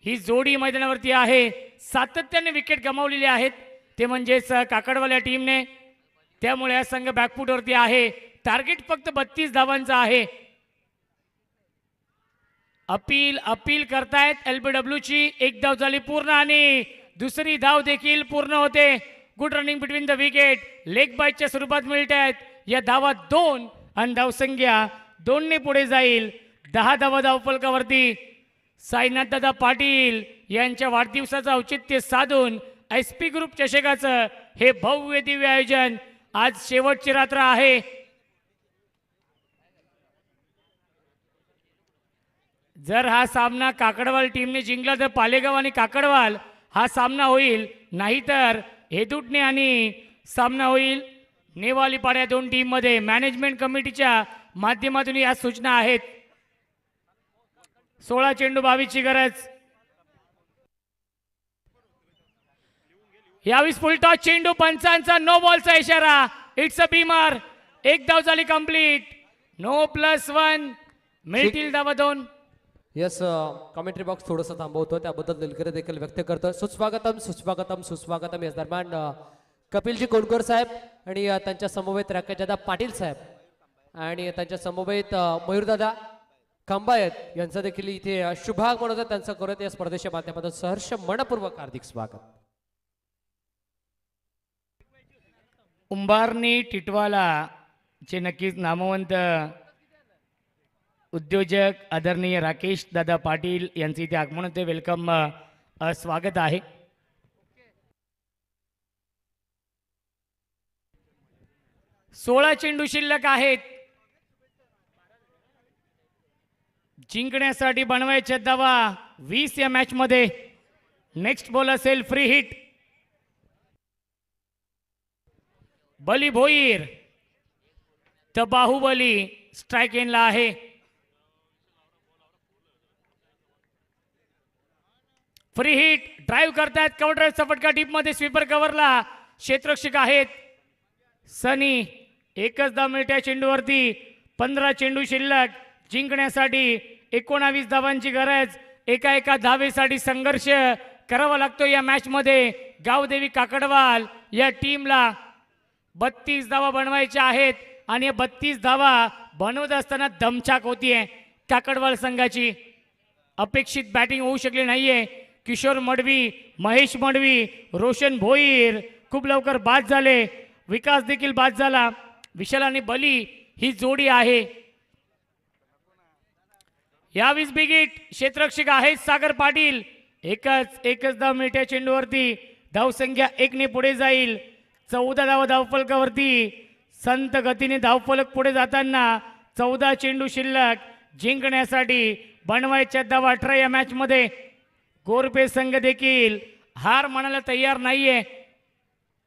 ही जोडी मैदानावरती आहे. सातत्याने विकेट गमावलेली आहेत ते म्हणजेच काकडवाल्या टीमने. त्यामुळे हा संघ बॅकफुटवरती आहे. टार्गेट फक्त 32 धावांचा आहे. अपील करतायत LBW ची. एक धाव झाली पूर्ण आणि दुसरी धाव देखील पूर्ण होते. Good running between the wicket. Leg बाईटच्या स्वरूपात मिळत आहेत या धावा 2 आणि धावसंख्या 2 ने पुढे जाईल. 10 धावा धावफलकावरती. साईनाथदादा पाटील यांच्या वाढदिवसाचं औचित्य साधून SP ग्रुप चषकाचं हे भव्य दिव्य आयोजन. आज शेवटची रात्र आहे. जर हा सामना काकडवाल टीमने जिंकला तर पालेगाव आणि काकडवाल हा सामना होईल, नाहीतर हेदुटणे आणि सामना होईल नेवाली पाड्या 2 टीम मध्ये. मॅनेजमेंट कमिटीच्या माध्यमातून या सूचना आहेत. 16 चेंडू 22 ची गरज. यावेळी फुल टॉस चेंडू. पंचांचा नो बॉलचा इशारा. It's a Beamer. एक धाव झाली कंप्लीट. नो +1. मिळतील धावा 2. यस, कॉमेंट्री बॉक्स थोडंसं थांबवतो, त्याबद्दल दिलगिरी देखील व्यक्त करतो. सुस्वागतम या दरम्यान कपिलजी कोणकर साहेब आणि त्यांच्या समवेत राकेशदादा पाटील साहेब आणि त्यांच्या समवेत मयूरदादा खंबायत यांचं देखील इथे शुभागमन होतं. त्यांचं करत या स्पर्धेच्या माध्यमातून सहर्ष मनपूर्वक हार्दिक स्वागत. उंबारणी टिटवाला चे नक्कीच नामवंत उद्योजक आदरणीय राकेश दादा पाटील यांचे इथे आगमन होते. वेलकम, स्वागत आहे. सोळा चेंडू शिल्लक आहेत. जिंकण्यासाठी बनवायच्या धावा 20 या मॅच मध्ये. नेक्स्ट बॉल असेल फ्री हिट. बली भोईर तर बाहुबली स्ट्राइक एनला आहे. Free hit. ड्राईव्ह करतायत काउंटर सफटका डीप मध्ये. स्वीपर कव्हरला क्षेत्ररक्षक आहेत सनी. एकच धाव मिळत्या चेंडूवरती. 15 चेंडू शिल्लक. जिंकण्यासाठी 19 धावांची गरज. एका धावेसाठी संघर्ष करावा लागतो या मॅच मध्ये. गावदेवी काकडवाल या टीमला 32 धावा बनवायच्या आहेत आणि या 32 धावा बनवत असताना दमछाक होतीये काकडवाल संघाची. अपेक्षित बॅटिंग होऊ शकली नाहीये. किशोर मडवी, महेश मडवी, रोशन भोईर खूप लवकर बाद झाले. विकास देखील बाद झाला. विशाल आणि बली ही जोडी आहे. यावीस बिगिट. क्षेत्ररक्षक आहेत सागर पाटील. एकच धाव मिळत्या चेंडूवरती. धावसंख्या 1 ने पुढे जाईल. 14 धावा धावफलकावरती. संत गतीने धावफलक पुढे जाताना 14 चेंडू शिल्लक. जिंकण्यासाठी बनवायच्या धावा 18 या मॅच मध्ये. गोरपे संघ देखील हार मानायला तयार नाहीये.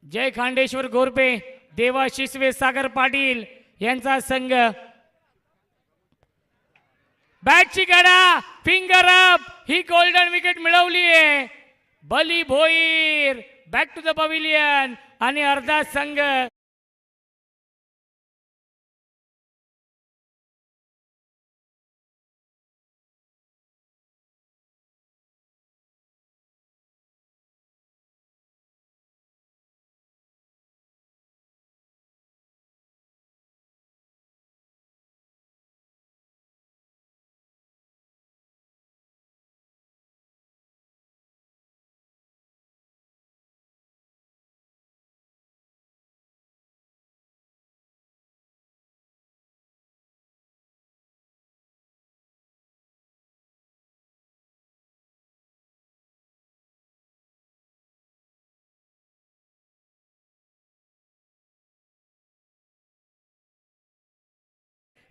जय खांडेश्वर गोरपे, देवा शिसवे, सागर पाटील यांचा संघ. बॅटची गडा. Finger up. ही गोल्डन विकेट मिळवली आहे. Bali Bhoir back to the pavilion आणि अर्धा संघ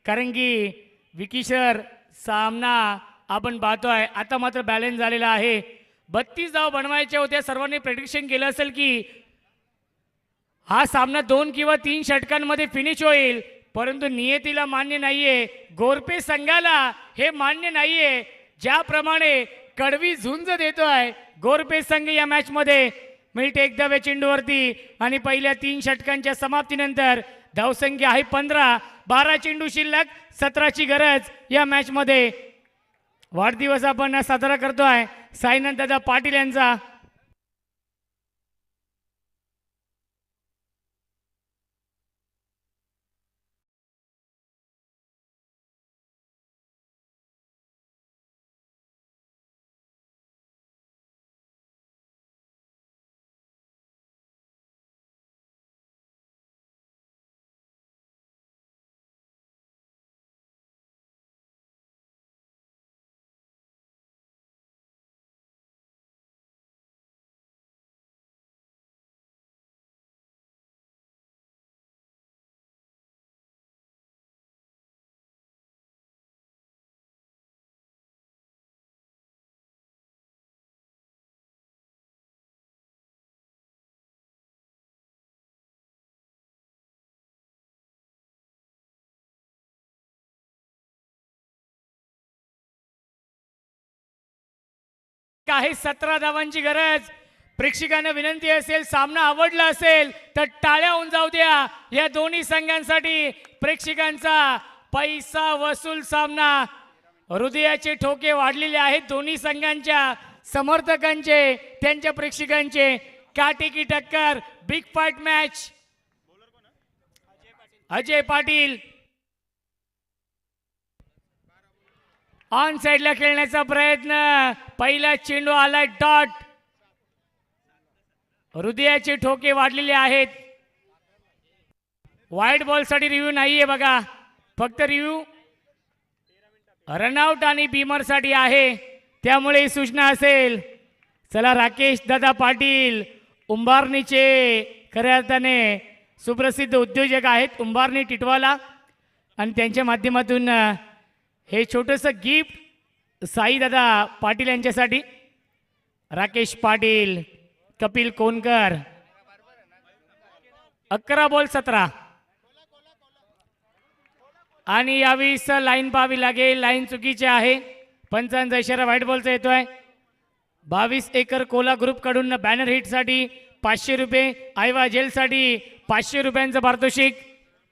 कारण की विकी सर सामना आपण पाहतोय आता मात्र बॅलन्स झालेला आहे. 32 धाव बनवायच्या होत्या. सर्वांनी प्रेडिक्शन केलं असेल की हा सामना 2 किंवा 3 षटकांमध्ये फिनिश होईल, परंतु नियतीला मान्य नाहीये. गोरपे संघाला हे मान्य नाहीये. ज्याप्रमाणे कडवी झुंज देतोय गोरपे संघ या मॅच मध्ये. मिळते 1 धाव्या चेंडूवरती आणि पहिल्या 3 षटकांच्या समाप्तीनंतर धावसंख्या आहे 15. 12 चेंडू शिल्लक. 17 ची गरज या मॅच मध्ये. वाढदिवस आपण साजरा करतोय साईनाथ दादा पाटील यांचा. आहे 17 धावांची गरज. प्रेक्षकांना विनंती असेल, सामना आवडला असेल तर टाळ्या होऊन जाऊ द्या. या दोन्ही संघांसाठी प्रेक्षकांचा पैसा वसूल सामना. हृदयाचे ठोके वाढलेले आहेत दोन्ही संघांच्या समर्थकांचे, त्यांच्या प्रेक्षकांचे. काटेकी टक्कर, big fight match. Ajay Patil on साइडला खेळण्याचा प्रयत्न. पहिला चेंडू आलाय डॉट. हृदयाचे ठोके वाढलेले आहेत. व्हाईट बॉल साठी रिव्ह्यू नाहीये बघा, फक्त रिव्ह्यू रनआउट आणि बीमर साठी आहे, त्यामुळे ही सूचना असेल. चला, राकेश दादा पाटील उंबारणीचे खऱ्या अर्थाने सुप्रसिद्ध उद्योजक आहेत, उंबारणी टिटवाला, आणि त्यांच्या माध्यमातून हे छोटंसं गिफ्ट साई दादा पाटील यांच्यासाठी. राकेश पाटील, कपिल कोनकर. 11 बॉल 17 आणि यावेळीस लाईन पाहावी लागेल. लाईन चुकीची आहे. पंचांचा इशारा व्हाईट बॉलचा येतोय. 22 एकर कोला ग्रुप कडून बॅनर हिट साठी 500 रुपये, आयवा जेल साठी 500 रुपयांचं पारितोषिक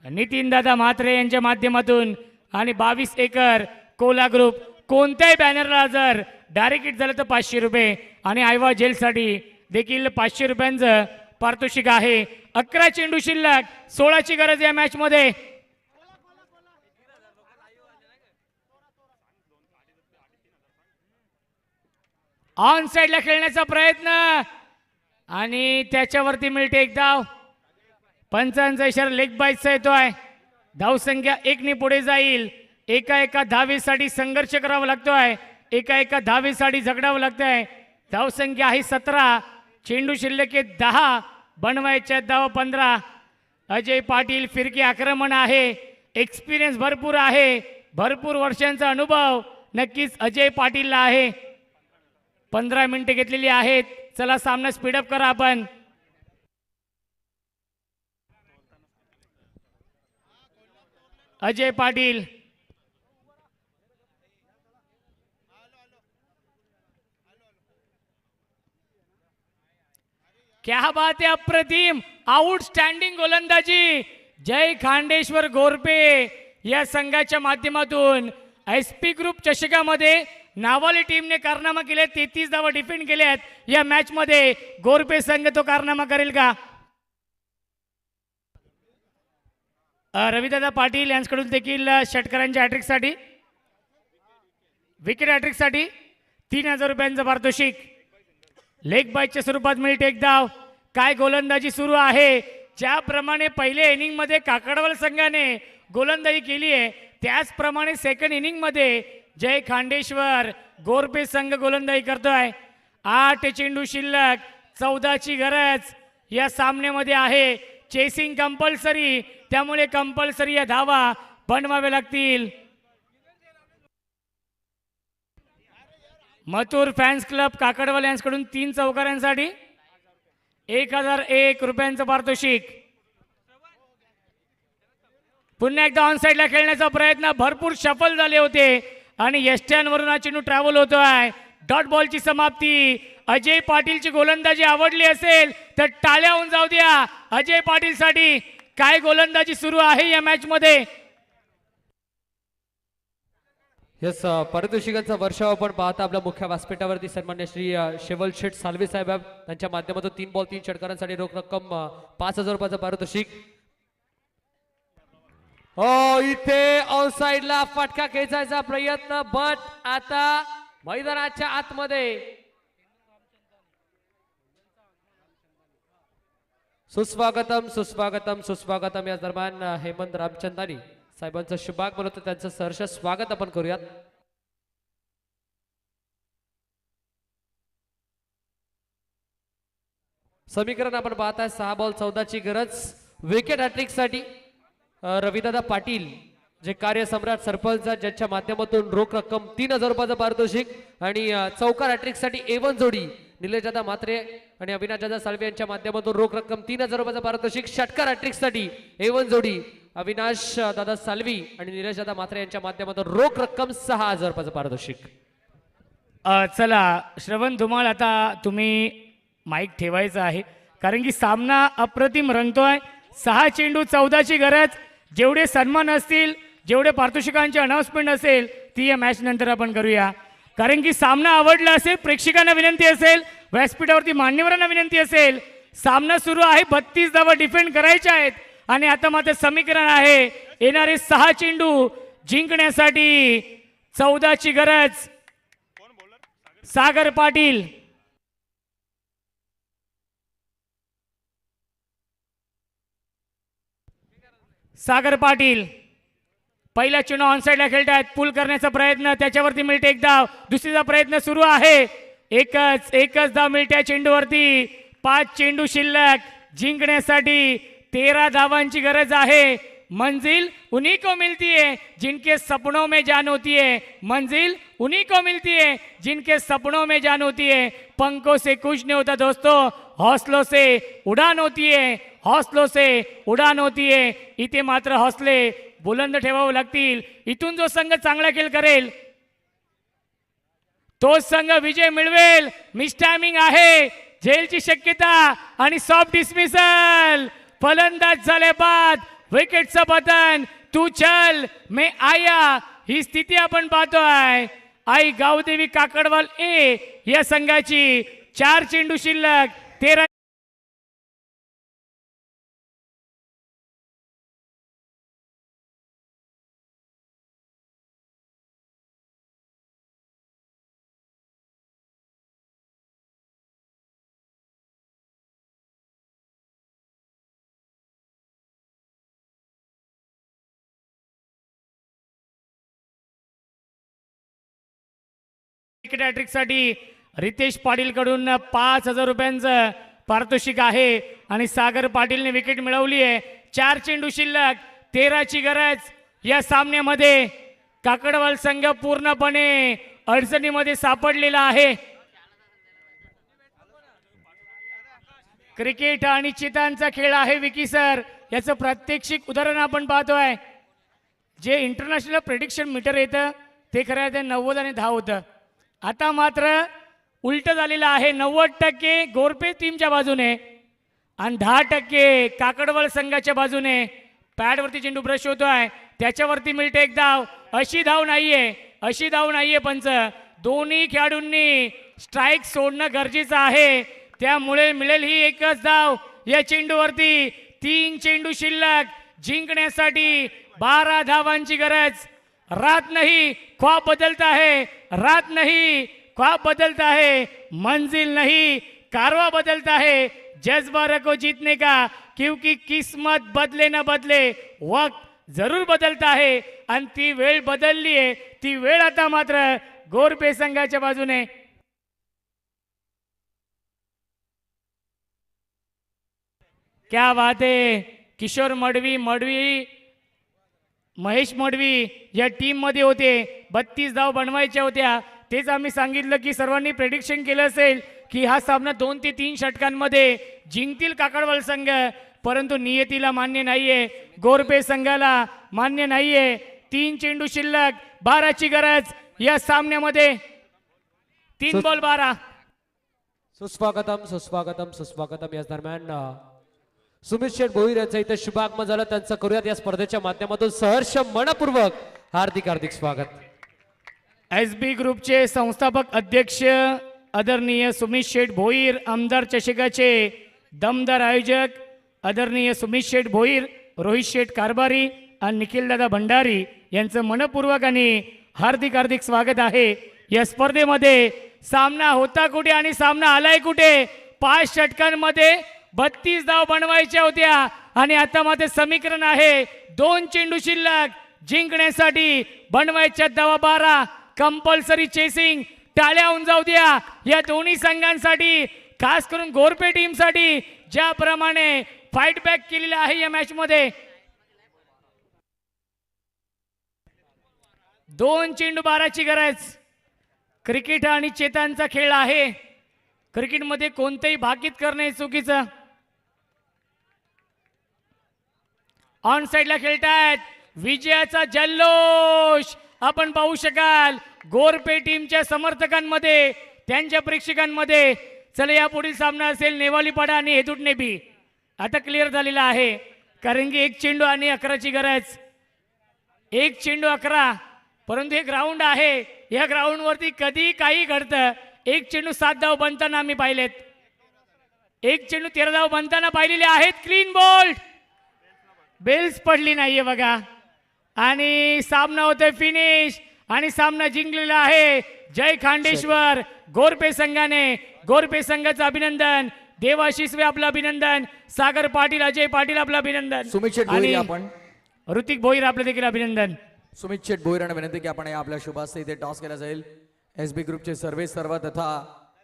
नितीन दादा म्हात्रे यांच्या माध्यमातून. आणि 22 एकर कोला ग्रुप कोणत्याही बॅनरला जर डायरेक्ट हिट झालं तर 500 रुपये आणि आयवा जेल साठी देखील 500 रुपयांचं पारितोषिक आहे. 11 चेंडू शिल्लक, 16ची गरज या मॅच मध्ये. ऑन साइडला खेळण्याचा प्रयत्न आणि त्याच्यावरती मिळते एक धाव. पंचांचा इशारा लेग बाईटचा येतोय. धावसंख्या 1 ने पुढे जाईल. एका धावेसाठी संघर्ष करावा लागतोय, एका धावेसाठी झगडावं लागतंय. धावसंख्या आहे 17, चेंडू शिल्लक 10, बनवायच्या धावा 15. अजय पाटील फिरकी आक्रमण आहे, एक्सपिरियन्स भरपूर आहे, भरपूर वर्षांचा अनुभव नक्कीच अजय पाटीलला आहे. 15 मिनिटे घेतलेली आहेत. चला, सामना स्पीडअप करा आपण. अजय पाटील क्या बात है, अप्रतिम आउटस्टँडिंग गोलंदाजी. जय खांडेश्वर गोरपे या संघाच्या माध्यमातून एसपी ग्रुप चषकामध्ये नावाली टीमने कारनामा केले. 33 धावा डिफेंड केल्यात या मॅच मध्ये. गोरपे संघ तो कारनामा करेल का? रविदादा पाटील यांच्याकडून देखील षटकरांच्या हॅट्रिक साठी, विकेट हॅट्रिक साठी 3000 रुपयांचं पारितोषिक. लेग बाईटच्या स्वरूपात मिळते एक धाव. काय गोलंदाजी सुरू आहे. ज्याप्रमाणे पहिल्या इनिंग मध्ये काकडवाल संघाने गोलंदाजी केली आहे, त्याचप्रमाणे सेकंड इनिंग मध्ये जय खांडेश्वर गोरपे संघ गोलंदाजी करतोय. 8 चेंडू शिल्लक, 14ची गरज या सामन्यामध्ये आहे. चेसिंग कंपल्सरी, त्यामुळे कंपल्सरी या धावा बनवाव्या लागतील. मथुर फॅन्स क्लब काकडवाल यांच्याकडून 3 चौकारांसाठी 1001 रुपयांचं पारितोषिक. पुन्हा एकदा ऑन साइडला खेळण्याचा प्रयत्न, भरपूर सफल झाले होते आणि यष्ट्यांवरून हा चेंडू ट्रॅव्हल होतोय. डॉट बॉलची समाप्ती. अजय पाटीलची गोलंदाजी आवडली असेल तर टाळ्या होऊन जाऊ द्या अजय पाटील साठी. काय गोलंदाजी सुरू आहे या मॅच मध्ये. यस, पारितोषिकांचा वर्षाव आपण पाहता आपल्या मुख्य व्यासपीठावरती सन्मान्य श्री शेवल शेठ सालवे साहेब त्यांच्या माध्यमातून 3 बॉल 3 षटकारांसाठी रोख रक्कम 5000 रुपयाचं पारितोषिक. हो, इथे ऑन साइडला फटका खेचायचा प्रयत्न, बट आता मैदानाच्या आतमध्ये. सुस्वागतम सुस्वागतम सुस्वागतम. या दरम्यान हेमंत रामचंदानी साहेबांचं शुभाग बोलतो, त्यांचं सहर्ष स्वागत आपण करूयात. समीकरण आपण पाहताय 6 बॉल 14ची गरज. विकेट हॅट्रिक साठी रविदादा पाटील जे कार्यसम्राट सरपंच ज्यांच्या माध्यमातून रोख रक्कम 3000 रुपयाचं पारितोषिक. आणि चौकार हॅट्रिक साठी A1 जोडी निलेशदादा म्हात्रे आणि अविनाशदादा साळवे यांच्या माध्यमातून रोख रक्कम 3000 रुपयाचं पारितोषिक. षटकार हॅट्रिक साठी A1 जोडी अविनाश दादा सालवी आणि निलेशदादा म्हात्रे यांच्या माध्यमातून रोख रक्कम 6000 रुपयाचं पारितोषिक. चला श्रवण धुमाळ, आता तुम्ही माईक ठेवायचा आहे कारण की सामना अप्रतिम रंगतोय. 6 चेंडू 14ची गरज. जेवढे सन्मान असतील, जेवढे पारितोषिकांचे अनाउन्समेंट असेल ती या मॅच नंतर आपण करूया. कारण की सामना आवडला असेल, प्रेक्षकांना विनंती असेल, व्यासपीठावरती मान्यवरांना विनंती असेल. सामना सुरू आहे, 32 धावा डिफेंड करायच्या आहेत आणि आता मात्र समीकरण आहे येणारे 6 चेंडू जिंकण्यासाठी 14ची गरज. सागर पाटील, सागर पाटील पहिला चेंडू ऑनसाइडला खेळतायत. पुल करण्याचा प्रयत्न, त्याच्यावरती मिळते एक धाव. दुसरीचा प्रयत्न सुरू आहे. एकच धाव मिळते चेंडूवरती. 5 चेंडू शिल्लक. जिंकण्यासाठी 13 धावांची गरज आहे. मंजिल उन्हीं को मिलती है जिनके सपनों में जान होती है. मंजिल उन्हीं को मिलती है जिनके सपनों में जान होती है. पंखों से कुछ नहीं होता दोस्तों, हौसलों से उड़ान होती है. हौसलों से उडान होतीये. इथे मात्र हौसले बुलंद ठेवावे लागतील. इथून जो संघ चांगला खेळ करेल तोच संघ विजय मिळवेल. मिस टायमिंग आहे, झेलची शक्यता आणि सॉफ्ट डिसमिसल. फलंदाज झाले बाद, विकेटचं पतन. तू चल मैं आया, ही स्थिती आपण पाहतोय. आई गावदेवी काकडवाल ए या संघाची 4 चेंडू शिल्लक. 13 हॅट्रिक साठी रितेश पाटील कडून 5,000 रुपयांचं पारितोषिक आहे आणि सागर पाटीलने विकेट मिळवली आहे. 4 चेंडू शिल्लक, 13ची गरज. या सामन्यामध्ये काकडवाल संघ पूर्णपणे अडचणीमध्ये सापडलेला आहे. क्रिकेट आणि चितांचा खेळ आहे विकी सर. याचं प्रात्यक्षिक उदाहरण आपण पाहतोय. जे इंटरनॅशनल प्रेडिक्शन मीटर येतं ते खरं आहे 90 आणि 10 होतं. आता मात्र उलट झालेलं आहे. 90% गोरपे टीमच्या बाजूने आणि 10% काकडवाल संघाच्या बाजूने. पॅडवरती चेंडू ब्रश होतोय, त्याच्यावरती मिळते एक धाव. अशी धाव नाहीये पंच. दोन्ही खेळाडूंनी स्ट्राईक सोडणं गरजेचं आहे. त्यामुळे मिळेल ही एकच धाव या चेंडूवरती. 3 चेंडू शिल्लक. जिंकण्यासाठी 12 धावांची गरज. रात नहीं ख्वाब बदलता है, रात नहीं ख्वाब बदलता है, मंजिल नहीं कारवा बदलता है. जज्बा रखो जीतने का, क्योंकि किस्मत बदले न बदले वक्त जरूर बदलता है. आणि ती वेळ बदलली आहे. ती वेळ आता मात्र गोरपे संघाच्या बाजूने. क्या बात है. किशोर मडवी महेश मडवी या टीम मध्ये होते. 32 धाव बनवायच्या होत्या. तेच आम्ही सांगितलं की सर्वांनी प्रेडिक्शन केलं असेल की हा सामना 2 ते 3 षटकांमध्ये जिंकतील काकडवाल संघ. परंतु नियतीला मान्य नाहीये, गोरपे संघाला मान्य नाहीये. 3 चेंडू शिल्लक, 12ची गरज या सामन्यामध्ये. 3 बॉल 12. सुस्वागतम याच दरम्यान सुमित शेठ भोईर यांचं इथे शुभागमन झालं. त्यांचं करूयात या स्पर्धेच्या माध्यमातून सहर्ष मनपूर्वक हार्दिक स्वागत. SB ग्रुपचे संस्थापक अध्यक्ष आदरणीय सुमित शेठ भोईर, आमदार चषकाचे दमदार आयोजक आदरणीय सुमित शेठ भोईर, रोहित शेठ कारभारी आणि निखिलदादा भंडारी यांचं मनपूर्वक आणि हार्दिक स्वागत आहे. या स्पर्धेमध्ये सामना होता कुठे आणि सामना आलाय कुठे. 5 षटकांमध्ये 32 धाव बनवायच्या होत्या आणि आता मात्र समीकरण आहे 2 चेंडू शिल्लक. जिंकण्यासाठी बनवायच्या धावा 12. Compulsory chasing. टाळ्या होऊन जाऊ द्या या दोन्ही संघांसाठी, खास करून गोरपे टीम साठी ज्याप्रमाणे फाईट बॅक केलेला आहे या मॅच मध्ये. 2 चेंडू 12ची गरज. क्रिकेट आणि चेतांचा खेळ आहे. क्रिकेटमध्ये कोणतेही भाकीत करणे चुकीचं. ऑन साइडला खेळतायत. विजयाचा जल्लोष आपण पाहू शकाल गोरपे टीमच्या समर्थकांमध्ये त्यांच्या प्रेक्षकांमध्ये. चला या पुढील सामना असेल नेवालीपाडा आणि हेदूट नेबी. आता क्लिअर झालेला आहे कारण की 1 चेंडू आणि 11ची गरज. 1 चेंडू 11 परंतु हे ग्राउंड आहे. या ग्राउंडवरती कधी काही घडतं. 1 चेंडू 7 धाव बनताना आम्ही पाहिलेत. 1 चेंडू 13 धाव बनताना पाहिलेले आहेत. क्लीन बोल्ड बेल्स पडली नाहीये बघा आणि सामना होतोय फिनिश आणि सामना जिंकलेला आहे जय खांडेश्वर गोरपे संघाने. गोरपे संघाचं अभिनंदन. देवाशिष आपलं अभिनंदन. सागर पाटील अजय पाटील आपलं अभिनंदन. सुमित शेट भोईर आपण ऋतिक भोईर आपलं देखील अभिनंदन. सुमित शेट भोईरांना विनंती की आपण या आपल्या शुभास्ते इथे टॉस केला जाईल. SB ग्रुपचे सर्वे सर्व तथा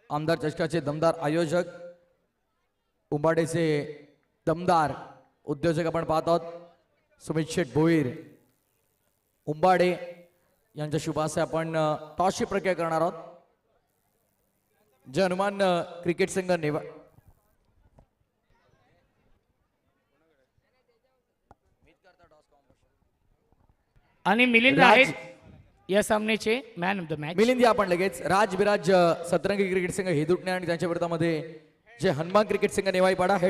आमदार चषकाचे दमदार आयोजक उंबाडेचे दमदार उद्योजक आपण पाहत आहोत. सुमित शेट भोईर उंबाडे यांच्या शुभास्ते आपण टॉसची प्रक्रिया करणार आहोत. जय हनुमान क्रिकेट संघ नेवा आणि मिलिंद राज- आहेत या सामन्याचे man of the match. Milind आपण लगेच राज विराज सतरंगी क्रिकेट संघ हेदुटणे आणि त्यांच्या विरोधामध्ये जे हनुमान क्रिकेट संघ नेवाईपाडा हेड